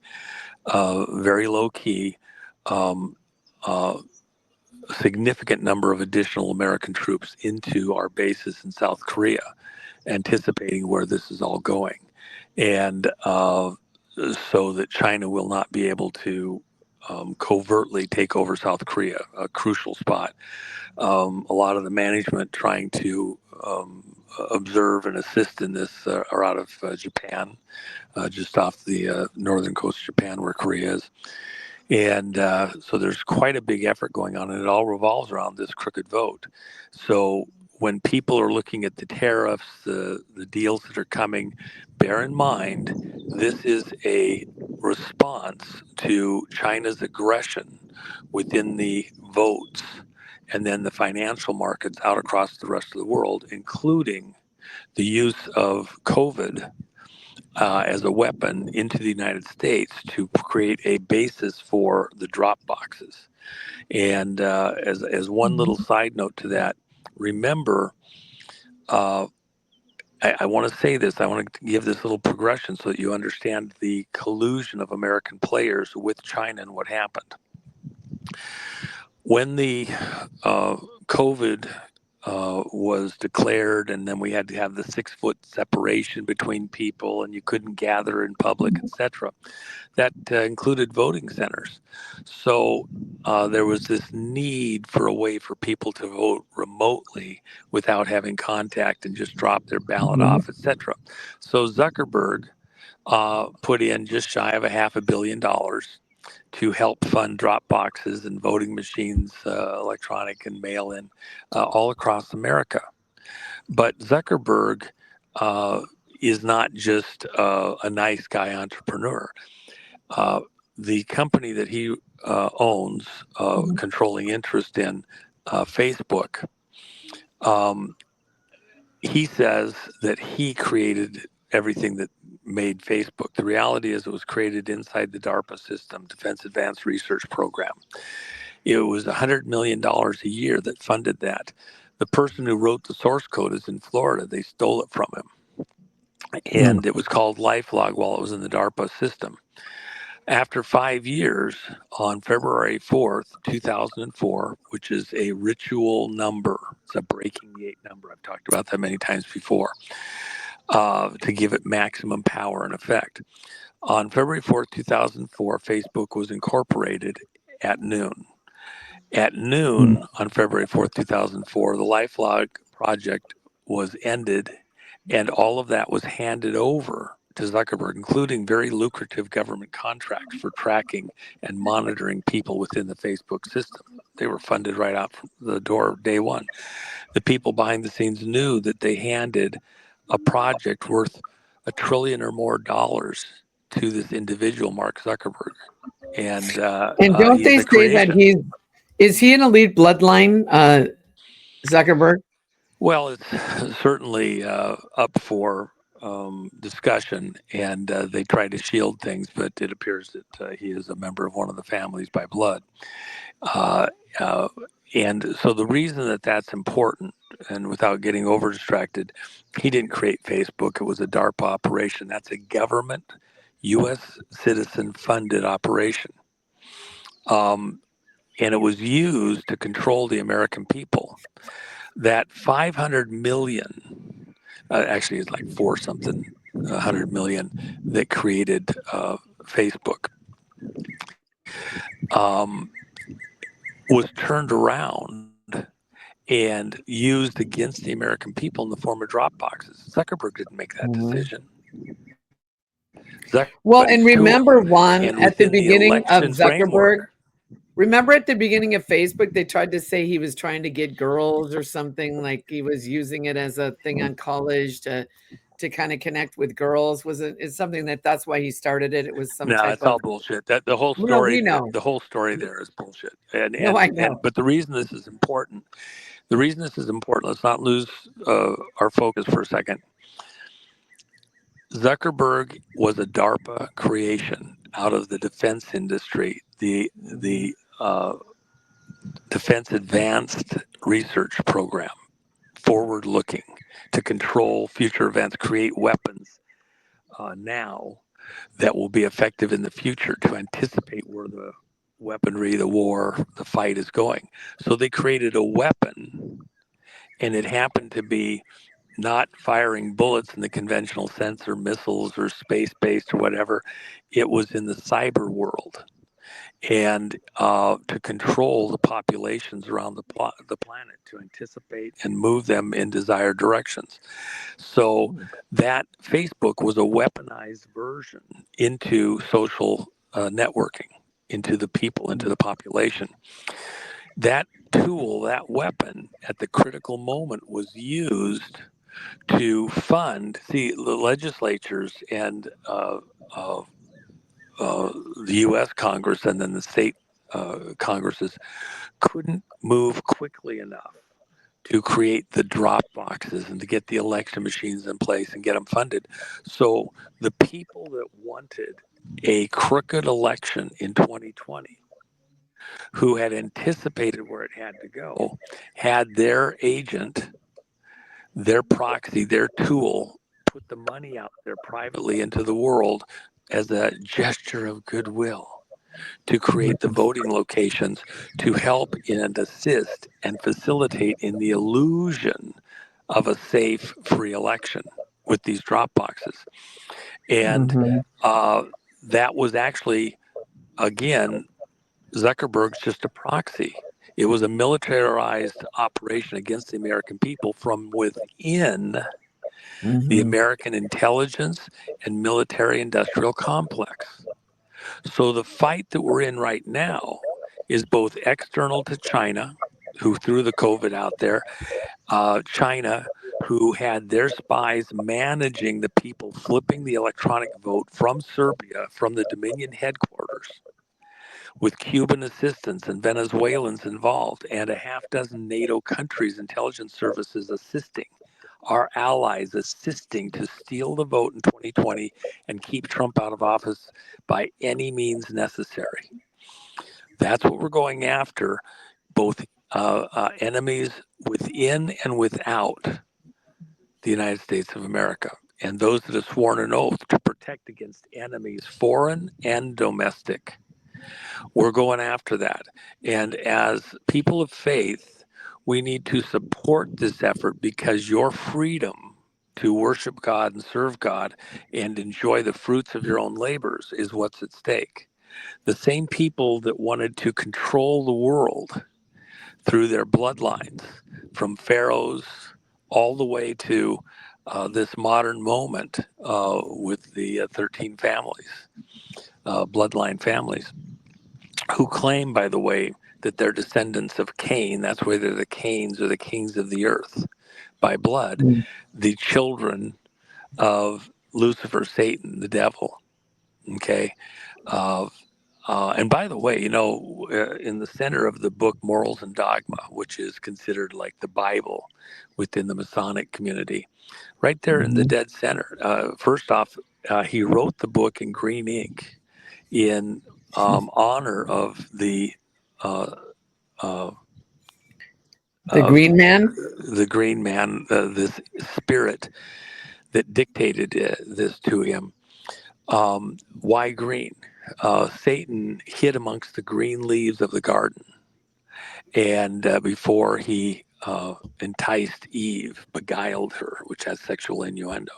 very low-key a significant number of additional American troops into our bases in South Korea, anticipating where this is all going. And so that China will not be able to covertly take over South Korea, a crucial spot. A lot of the management trying to observe and assist in this are out of Japan, just off the northern coast of Japan where Korea is. And so there's quite a big effort going on, and it all revolves around this crooked vote. So when people are looking at the tariffs, the deals that are coming, bear in mind, this is a response to China's aggression within the votes and then the financial markets out across the rest of the world, including the use of COVID as a weapon into the United States to create a basis for the drop boxes. And as one little side note to that, remember, I want to say this, I want to give this little progression so that you understand the collusion of American players with China and what happened. When the COVID was declared, and then we had to have the 6-foot separation between people, and you couldn't gather in public, etc. That included voting centers. So there was this need for a way for people to vote remotely without having contact and just drop their ballot off, etc. So Zuckerberg put in just shy of $500 million to help fund drop boxes and voting machines, electronic and mail-in, all across America. But Zuckerberg is not just a nice guy entrepreneur. The company that he owns, controlling interest in, Facebook, he says that he created everything that made Facebook. The reality is it was created inside the DARPA system, Defense Advanced Research Program. It was $100 million a year that funded that. The person who wrote the source code is in Florida. They stole it from him. And it was called LifeLog while it was in the DARPA system. After 5 years, on February 4th, 2004, which is a ritual number, it's a breaking the 8 number. I've talked about that many times before, to give it maximum power and effect. On February 4th, 2004, Facebook was incorporated at noon. At noon on February 4th, 2004, the LifeLog project was ended, and all of that was handed over to Zuckerberg, including very lucrative government contracts for tracking and monitoring people within the Facebook system. They were funded right out from the door day one. The people behind the scenes knew that they handed a project worth $1 trillion or more to this individual, Mark Zuckerberg. And don't he's they the say that creation. is he an elite bloodline, Zuckerberg? Well, it's certainly up for discussion, and they try to shield things, but it appears that he is a member of one of the families by blood. And so the reason that that's important, and without getting over distracted, he didn't create Facebook. It was a DARPA operation. That's a government, U.S. citizen funded operation. And it was used to control the American people. That 500 million, actually it's like 100 million that created Facebook, was turned around and used against the American people in the form of drop boxes. Zuckerberg didn't make that decision. Well, and Zuckerberg's remember, tool. Juan, And at the within the beginning of election Zuckerberg, framework, remember at the beginning of Facebook, they tried to say he was trying to get girls or something, like he was using it as a thing on college to kind of connect with girls. Was it? It's something that's why he started it. It was some no, type it's of. all bullshit. That the whole Well, story, we know. the whole story there is bullshit. And No, I know. but the reason this is important, let's not lose our focus for a second. Zuckerberg was a DARPA creation out of the defense industry, the Defense Advanced Research Program, forward looking to control future events, create weapons now that will be effective in the future to anticipate where the weaponry, the war, the fight is going. So they created a weapon, and it happened to be not firing bullets in the conventional sense or missiles or space based or whatever. It was in the cyber world. And to control the populations around the planet, to anticipate and move them in desired directions. So that Facebook was a weaponized version into social networking, into the people, into the population. That tool, that weapon, at the critical moment was used to fund. See, the legislatures and the U.S. Congress and then the state Congresses couldn't move quickly enough to create the drop boxes and to get the election machines in place and get them funded. So the people that wanted a crooked election in 2020, who had anticipated where it had to go, had their agent, their proxy, their tool, put the money out there privately into the world as a gesture of goodwill to create the voting locations to help and assist and facilitate in the illusion of a safe, free election with these drop boxes. And that was actually, again, Zuckerberg's just a proxy. It was a militarized operation against the American people from within the American intelligence and military industrial complex. So the fight that we're in right now is both external to China, who threw the COVID out there, China, who had their spies managing the people flipping the electronic vote from Serbia, from the Dominion headquarters, with Cuban assistance and Venezuelans involved, and a half dozen NATO countries' intelligence services assisting, our allies assisting to steal the vote in 2020 and keep Trump out of office by any means necessary. That's what we're going after, both enemies within and without the United States of America, and those that have sworn an oath to protect against enemies, foreign and domestic. We're going after that. And as people of faith, we need to support this effort because your freedom to worship God and serve God and enjoy the fruits of your own labors is what's at stake. The same people that wanted to control the world through their bloodlines, from pharaohs all the way to this modern moment with the 13 families, bloodline families, who claim, by the way, that they're descendants of Cain. That's why they're the Cains or the kings of the earth by blood, the children of Lucifer, Satan, the devil. Okay. And by the way, in the center of the book Morals and Dogma, which is considered like the Bible within the Masonic community, right there in the dead center, first off, he wrote the book in green ink in honor of the uh, uh, The Green Man. the Green Man, this spirit that dictated this to him. Why green? Satan hid amongst the green leaves of the garden, and before he enticed Eve, beguiled her, which has sexual innuendo.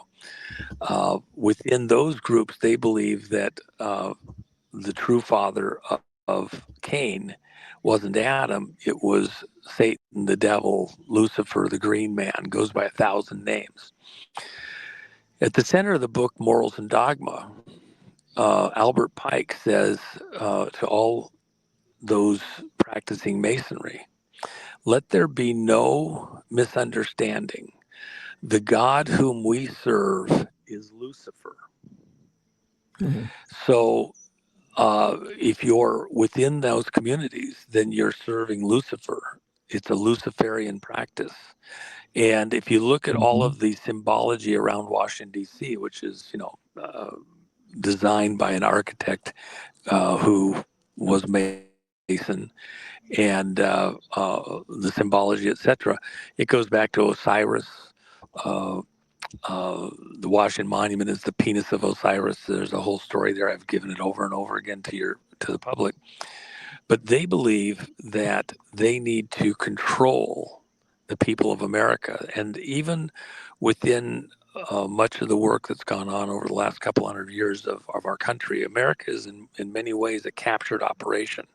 Within those groups, they believe that the true father of Cain wasn't Adam, it was Satan, the devil, Lucifer, the green man, goes by 1,000 names. At the center of the book, Morals and Dogma, Albert Pike says to all those practicing Masonry, let there be no misunderstanding. The God whom we serve is Lucifer. Mhm. So if you're within those communities, then you're serving Lucifer. It's a Luciferian practice. And if you look at all Mhm. of the symbology around Washington, D.C., which is, designed by an architect who was Mason, and the symbology, etc., it goes back to Osiris. Uh, the Washington Monument is the penis of Osiris. There's a whole story there. I've given it over and over again to the public. But they believe that they need to control the people of America, and even within much of the work that's gone on over the last couple hundred years of our country, America is in many ways a captured operation.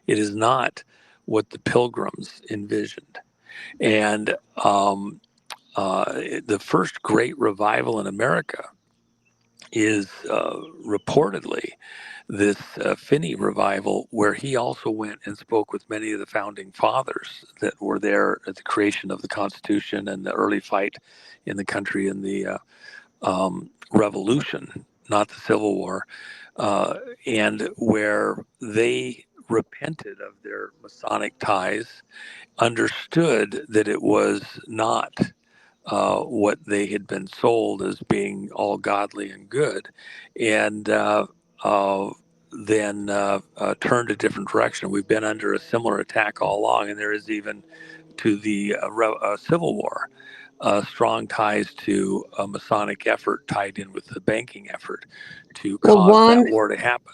It is not what the pilgrims envisioned. And the first great revival in America is reportedly this Finney revival, where he also went and spoke with many of the founding fathers that were there at the creation of the Constitution and the early fight in the country in the Revolution, not the Civil War, and where they repented of their Masonic ties, understood that it was not what they had been sold as being all godly and good, and uh, then turned a different direction. We've been under a similar attack all along, and there is even to the Civil War. Strong ties to a Masonic effort tied in with the banking effort to Well, cause Juan, that war to happen.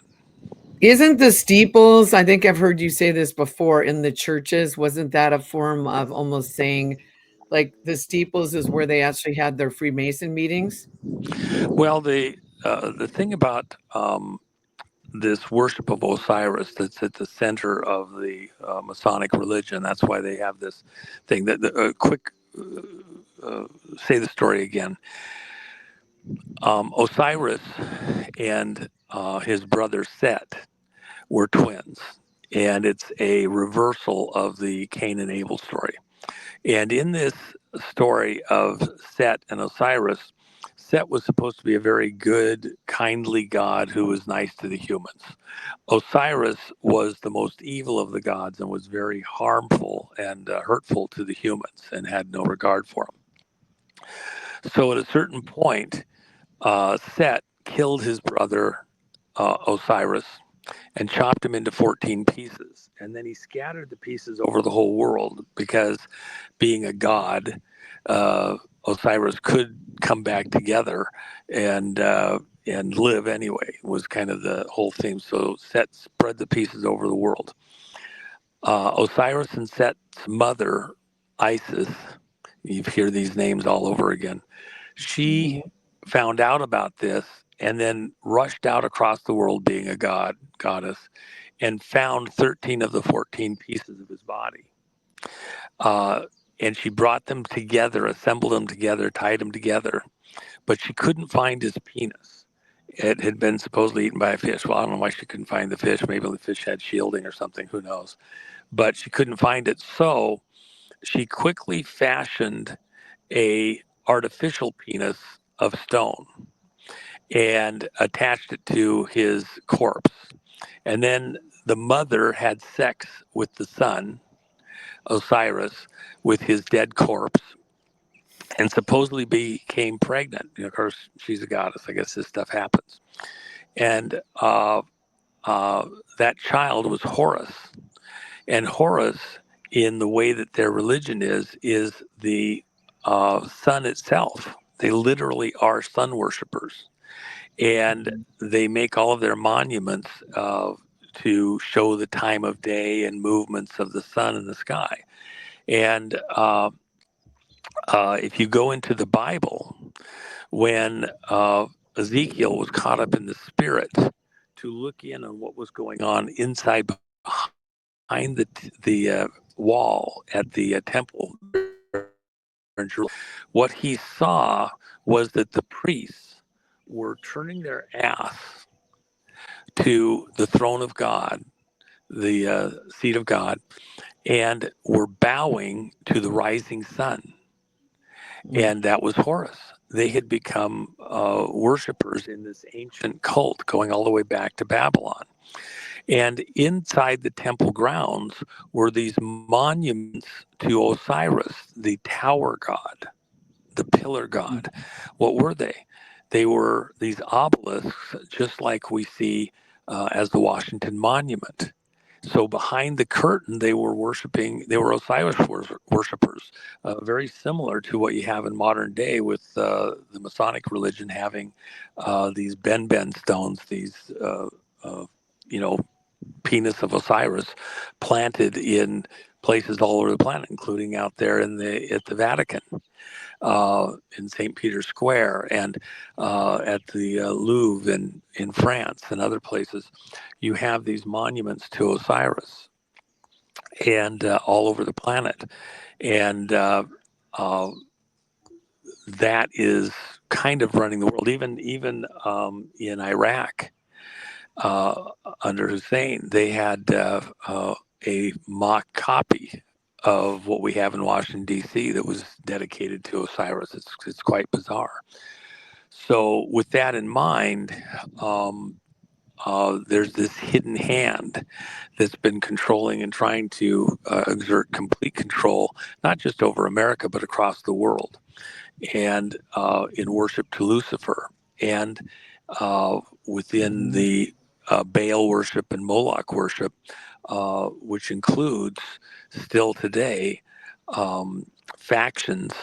isn't the steeples, I think I've heard you say this before, in the churches, wasn't that a form of almost saying, like, the steeples is where they actually had their Freemason meetings? Well, the thing about this worship of Osiris that's at the center of the Masonic religion. That's why they have this thing. That quick, say the story again. Osiris and his brother Set were twins, and it's a reversal of the Cain and Abel story. And in this story of Set and Osiris, Set was supposed to be a very good, kindly god who was nice to the humans. Osiris was the most evil of the gods and was very harmful and hurtful to the humans and had no regard for them. So at a certain point, Set killed his brother Osiris and chopped him into 14 pieces. And then he scattered the pieces over the whole world because, being a god, Osiris could come back together and live anyway. Was kind of the whole theme. So Set spread the pieces over the world. Osiris and Set's mother, Isis, you hear these names all over again. She Mhm. found out about this and then rushed out across the world, being a goddess, and found 13 of the 14 pieces of his body. Uh, and she brought them together, assembled them together, tied them together, but she couldn't find his penis. It had been supposedly eaten by a fish. Well, I don't know why she couldn't find the fish. Maybe the fish had shielding or something. Who knows? But she couldn't find it. So she quickly fashioned a artificial penis of stone and attached it to his corpse. And then the mother had sex with the son, Osiris, with his dead corpse, and supposedly became pregnant. Of course, she's a goddess. I guess this stuff happens. And uh, that child was Horus. And Horus, in the way that their religion is the sun itself. They literally are sun worshippers. And they make all of their monuments to show the time of day and movements of the sun in the sky. And if you go into the Bible, when Ezekiel was caught up in the spirit to look in on what was going on inside behind the wall at the temple in Jerusalem, what he saw was that the priests were turning their ass to the throne of God, the seat of God, and were bowing to the rising sun. And that was Horus. They had become worshipers in this ancient cult going all the way back to Babylon. And inside the temple grounds were these monuments to Osiris, the tower god, the pillar god. What were they? They were these obelisks, just like we see as the Washington Monument. So behind the curtain, they were Osiris worshipers, very similar to what you have in modern day with the Masonic religion having these Ben stones, these, you know, penis of Osiris planted in places all over the planet, including out there at the Vatican, in St. Peter's Square, and at the Louvre in France and other places. You have these monuments to Osiris, and all over the planet, and that is kind of running the world. Even in Iraq, under Hussein, they had a mock copy of what we have in Washington, D.C. that was dedicated to Osiris. It's quite bizarre. So with that in mind, there's this hidden hand that's been controlling and trying to exert complete control, not just over America, but across the world, and in worship to Lucifer, and within the Baal worship and Moloch worship, which includes still today factions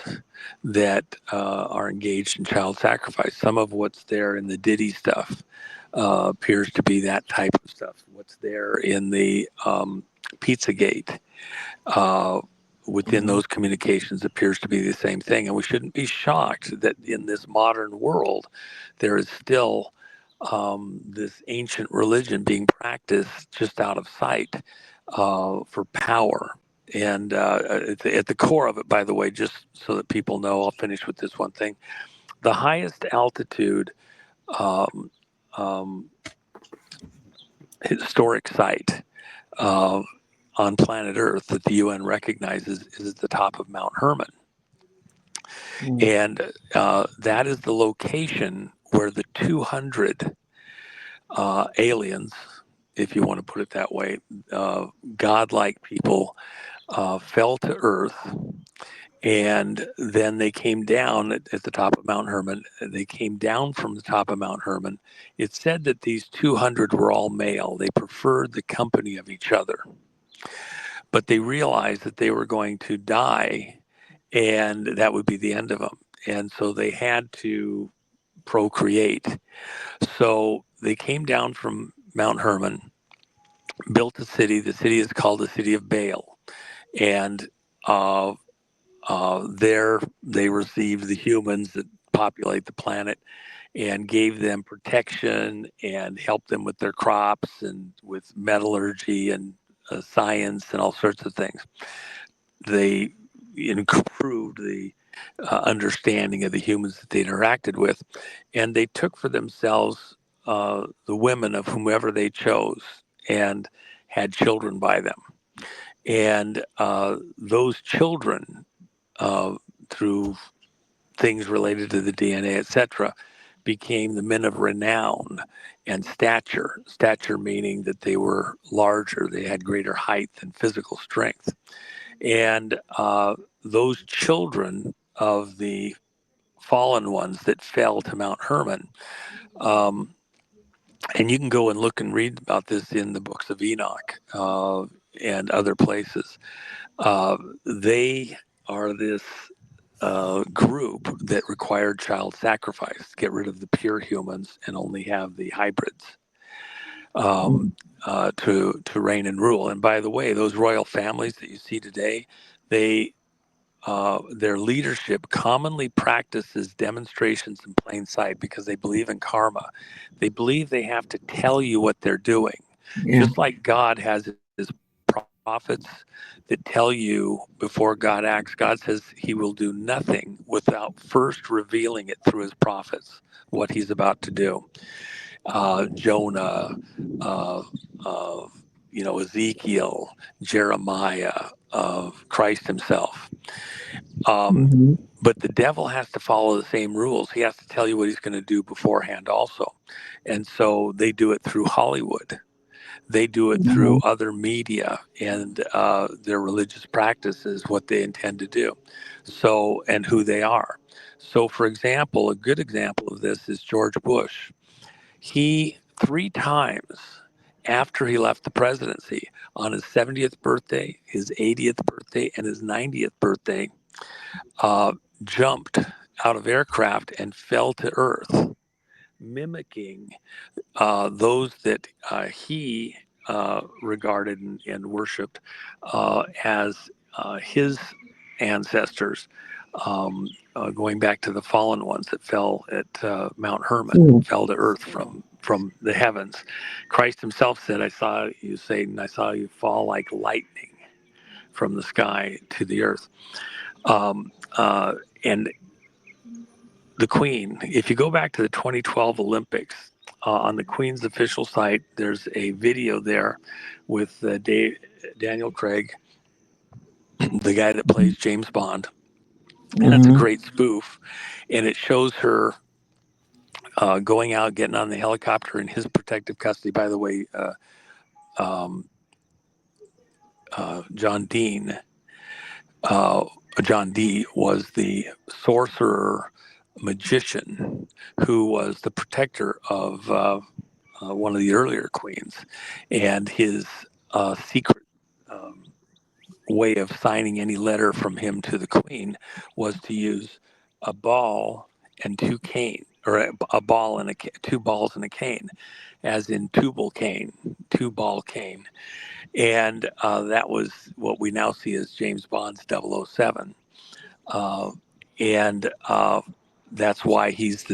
that are engaged in child sacrifice. Some of what's there in the Diddy stuff appears to be that type of stuff. What's there in the Pizzagate within those communications appears to be the same thing. And we shouldn't be shocked that in this modern world, there is still this ancient religion being practiced just out of sight for power. And at the core of it, by the way, just so that people know, I'll finish with this one thing. The highest altitude historic site on planet Earth that the UN recognizes is at the top of Mount Hermon. And that is the location where the 200 aliens, if you want to put it that way, godlike people, fell to Earth. And then they came down at the top of Mount Hermon. They came down from the top of Mount Hermon. It's said that these 200 were all male. They preferred the company of each other. But they realized that they were going to die, and that would be the end of them. And so they had to procreate. So they came down from Mount Hermon, built a city. The city is called the City of Baal. And there they received the humans that populate the planet and gave them protection and helped them with their crops and with metallurgy and science and all sorts of things. They improved the understanding of the humans that they interacted with, and they took for themselves the women of whomever they chose and had children by them. And those children, through things related to the DNA, etc., became the men of renown and stature. Stature meaning that they were larger, they had greater height and physical strength. And those children of the fallen ones that fell to Mount Hermon, and you can go and look and read about this in the books of Enoch and other places. They are this group that required child sacrifice, get rid of the pure humans and only have the hybrids to reign and rule. And by the way, those royal families that you see today, their leadership commonly practices demonstrations in plain sight because they believe in karma. They believe they have to tell you what they're doing, just like God has his prophets that tell you before God acts. God says he will do nothing without first revealing it through his prophets, what he's about to do. Jonah, uh, Ezekiel, Jeremiah, Christ himself. But the devil has to follow the same rules. He has to tell you what he's going to do beforehand also. And so they do it through Hollywood. They do it through other media and their religious practices, what they intend to do. So, and who they are. So, for example, a good example of this is George Bush. He 3 times after he left the presidency, on his 70th birthday, his 80th birthday, and his 90th birthday, jumped out of aircraft and fell to earth, mimicking those that he regarded and worshipped as his ancestors, going back to the fallen ones that fell at Mount Hermon, fell to earth from the heavens. Christ himself said, "I saw you, Satan. I saw you fall like lightning from the sky to the earth." And the Queen, if you go back to the 2012 Olympics, on the Queen's official site, there's a video there with Daniel Craig, the guy that plays James Bond. And it's a great spoof. And it shows her going out, getting on the helicopter in his protective custody. By the way, John Dee was the sorcerer magician who was the protector of one of the earlier queens, and his secret way of signing any letter from him to the queen was to use a ball and two cane, or a ball and two balls and a cane, as in tubal cane, two-ball cane. And that was what we now see as James Bond's 007. And that's why he's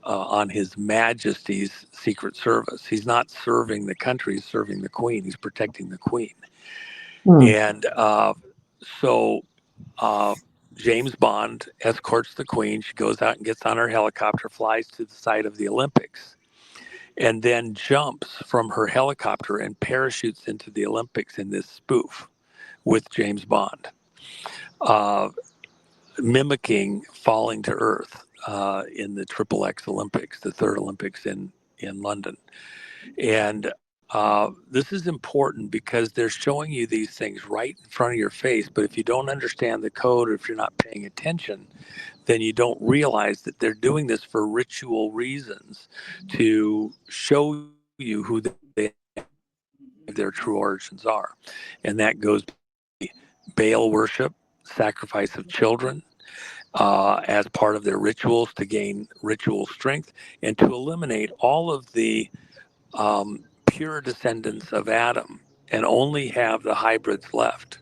on His Majesty's Secret Service. He's not serving the country, he's serving the Queen. He's protecting the Queen. And so James Bond escorts the Queen. She goes out and gets on her helicopter, flies to the site of the Olympics, and then jumps from her helicopter and parachutes into the Olympics in this spoof with James Bond, mimicking falling to earth in the XXX Olympics, the third Olympics in London. And this is important because they're showing you these things right in front of your face. But if you don't understand the code, or if you're not paying attention, then you don't realize that they're doing this for ritual reasons, to show you who their true origins are. And that goes to Baal worship, sacrifice of children, as part of their rituals to gain ritual strength, and to eliminate all of the pure descendants of Adam and only have the hybrids left.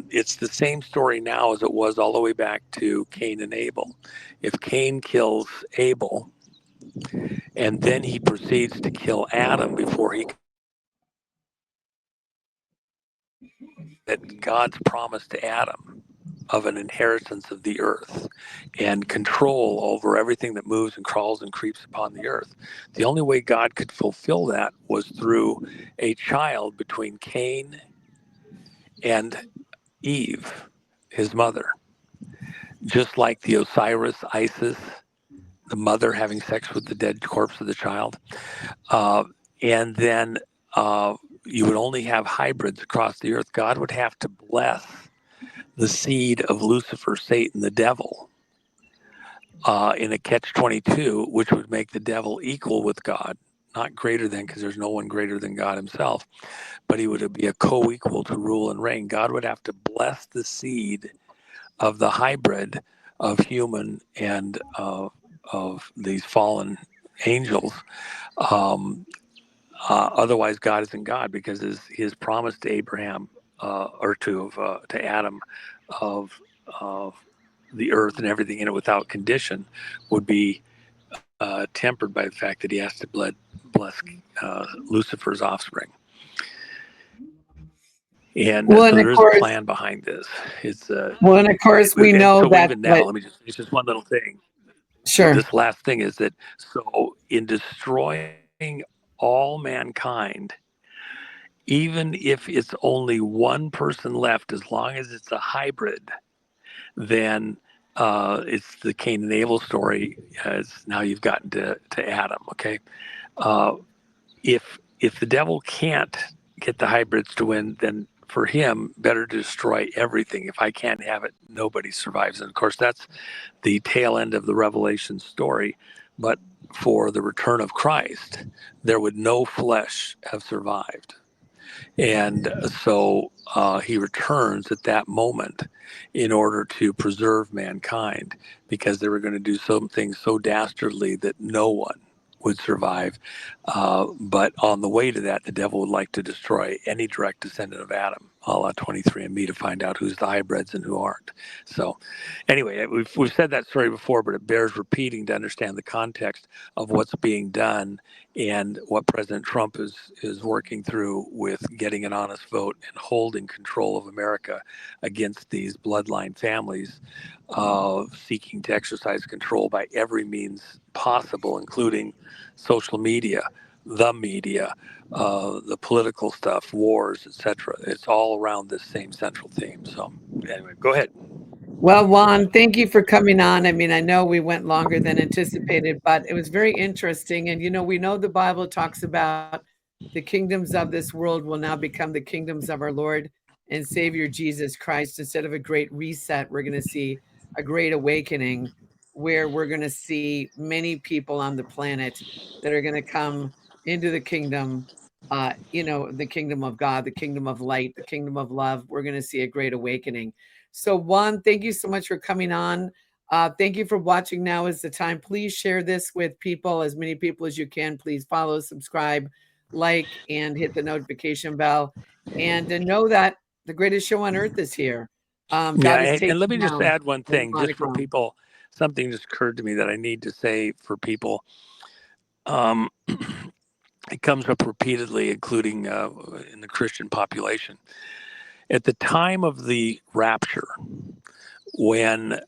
It's the same story now as it was all the way back to Cain and Abel. If Cain kills Abel and then he proceeds to kill Adam before he, that God's promise to Adam of an inheritance of the earth and control over everything that moves and crawls and creeps upon the earth. The only way God could fulfill that was through a child between Cain and Eve, his mother. Just like the Osiris, Isis, the mother having sex with the dead corpse of the child. And then you would only have hybrids across the earth. God would have to bless the seed of Lucifer, Satan, the devil, in a catch-22, which would make the devil equal with God, not greater than, because there's no one greater than God himself, but he would be a co-equal to rule and reign. God would have to bless the seed of the hybrid of human and of these fallen angels. Otherwise, God isn't God, because his promise to Abraham, or to Adam, of the earth and everything in it without condition, would be tempered by the fact that he has to bless Lucifer's offspring. And so there is a plan behind this. It's well, and of course we know so that. Even now, let me just, it's just one little thing. Sure. This last thing is that, so in destroying all mankind, even if it's only one person left, as long as it's a hybrid, then it's the Cain and Abel story. As now you've gotten to Adam. Okay, uh, if the devil can't get the hybrids to win, then for him, better to destroy everything. If I can't have it, nobody survives. And of course, that's the tail end of the Revelation story. But for the return of Christ, there would no flesh have survived. And so he returns at that moment in order to preserve mankind, because they were going to do something so dastardly that no one would survive. But on the way to that, the devil would like to destroy any direct descendant of Adam, a la 23andMe, to find out who's the hybrids and who aren't. So anyway, we've said that story before, but it bears repeating to understand the context of what's being done and what President Trump is working through with getting an honest vote and holding control of America against these bloodline families, seeking to exercise control by every means possible, including social media, the media, the political stuff, wars, etc. It's all around this same central theme. So anyway, go ahead. Well, Juan, thank you for coming on. I mean, I know we went longer than anticipated, but it was very interesting. And, we know the Bible talks about the kingdoms of this world will now become the kingdoms of our Lord and Savior Jesus Christ. Instead of a great reset, we're going to see a great awakening where we're going to see many people on the planet that are going to come into the kingdom, the kingdom of God, the kingdom of light, the kingdom of love. We're going to see a great awakening. So, Juan, thank you so much for coming on. Thank you for watching. Now is the time. Please share this with people, as many people as you can. Please follow, subscribe, like, and hit the notification bell. And to know that the greatest show on earth is here. God is And taking let me just down add one the thing, just demonic for realm. people. Something just occurred to me that I need to say for people. Um, it comes up repeatedly, including in the Christian population. At the time of the rapture, when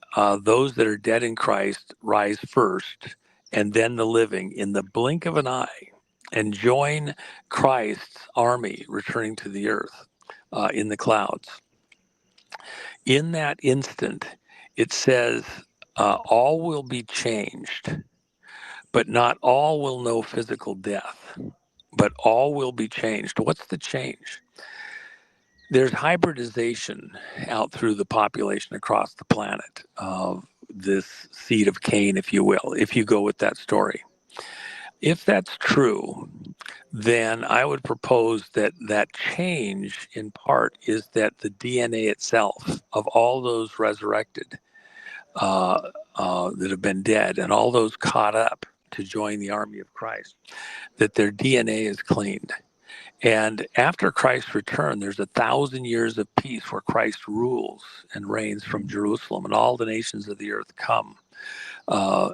those that are dead in Christ rise first, and then the living, in the blink of an eye, and join Christ's army returning to the earth in the clouds. In that instant, it says, all will be changed, but not all will know physical death, but all will be changed. What's the change? There's hybridization out through the population across the planet of this seed of Cain, if you will, if you go with that story. If that's true, then I would propose that that change in part is that the DNA itself of all those resurrected that have been dead and all those caught up to join the army of Christ, that their DNA is cleaned. And after Christ's return, there's 1,000 years of peace where Christ rules and reigns from Jerusalem, and all the nations of the earth come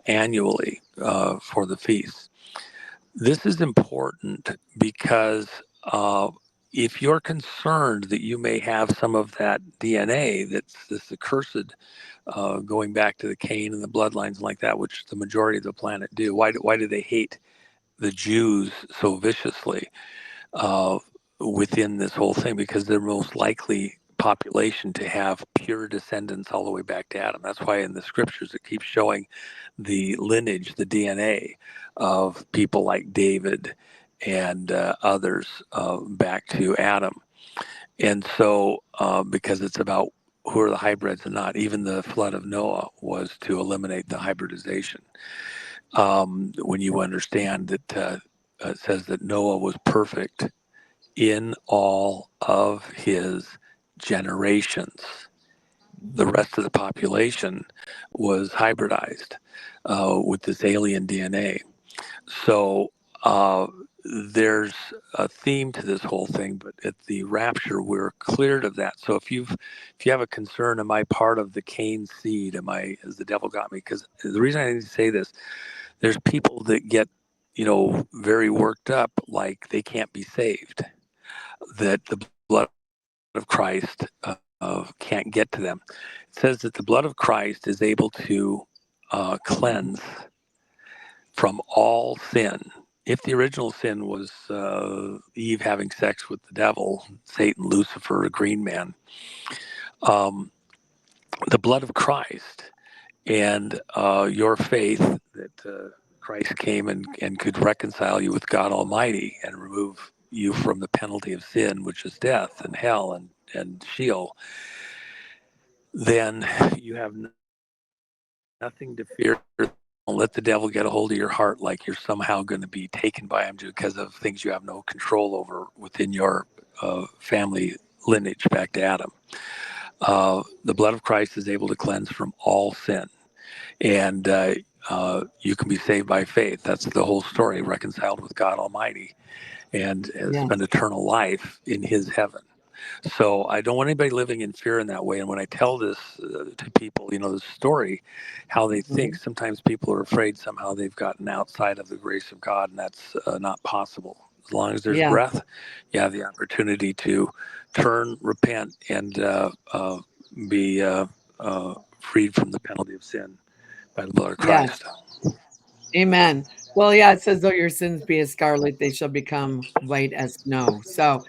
annually for the feast. This is important because if you're concerned that you may have some of that DNA, that's this accursed, going back to the Cain and the bloodlines like that, which the majority of the planet do. Why do they hate the Jews so viciously within this whole thing? Because they're most likely population to have pure descendants all the way back to Adam. That's why in the scriptures it keeps showing the lineage, the DNA of people like David and others back to Adam. And so, because it's about who are the hybrids and not, even the flood of Noah was to eliminate the hybridization. When you understand that it says that Noah was perfect in all of his generations, the rest of the population was hybridized with this alien DNA. So there's a theme to this whole thing, but at the rapture, we're cleared of that. So if you have a concern, am I part of the Cain seed? Has the devil got me? Because the reason I need to say this, there's people that get, very worked up, like they can't be saved, that the blood of Christ can't get to them. It says that the blood of Christ is able to cleanse from all sin. If the original sin was Eve having sex with the devil, Satan, Lucifer, a green man, the blood of Christ and your faith that Christ came and could reconcile you with God Almighty and remove you from the penalty of sin, which is death and hell and Sheol, then you have nothing to fear. Don't let the devil get a hold of your heart like you're somehow going to be taken by him because of things you have no control over within your family lineage back to Adam. The blood of Christ is able to cleanse from all sin. And you can be saved by faith. That's the whole story, reconciled with God Almighty and spend eternal life in his heaven. So I don't want anybody living in fear in that way. And when I tell this to people, this story, how they think, sometimes people are afraid somehow they've gotten outside of the grace of God, and that's not possible. As long as there's breath, you have the opportunity to turn, repent, and be freed from the penalty of sin by the blood of Christ. Amen. Well, it says, though your sins be as scarlet, they shall become white as snow. So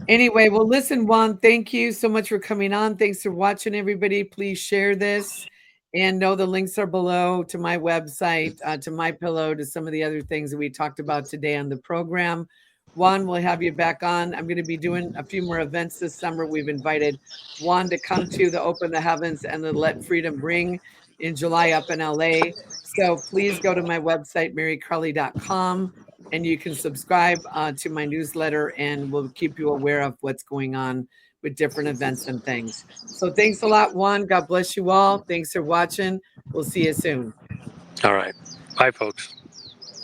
anyway, well, listen, Juan, thank you so much for coming on. Thanks for watching, everybody. Please share this and know the links are below to my website, to MyPillow, to some of the other things that we talked about today on the program. Juan, we'll have you back on. I'm going to be doing a few more events this summer. We've invited Juan to come to the Open the Heavens and the Let Freedom Ring in July up in LA. So please go to my website, MeriCrowley.com, and you can subscribe to my newsletter, and we'll keep you aware of what's going on with different events and things. So thanks a lot, Juan. God bless you all. Thanks for watching. We'll see you soon. All right. Bye, folks.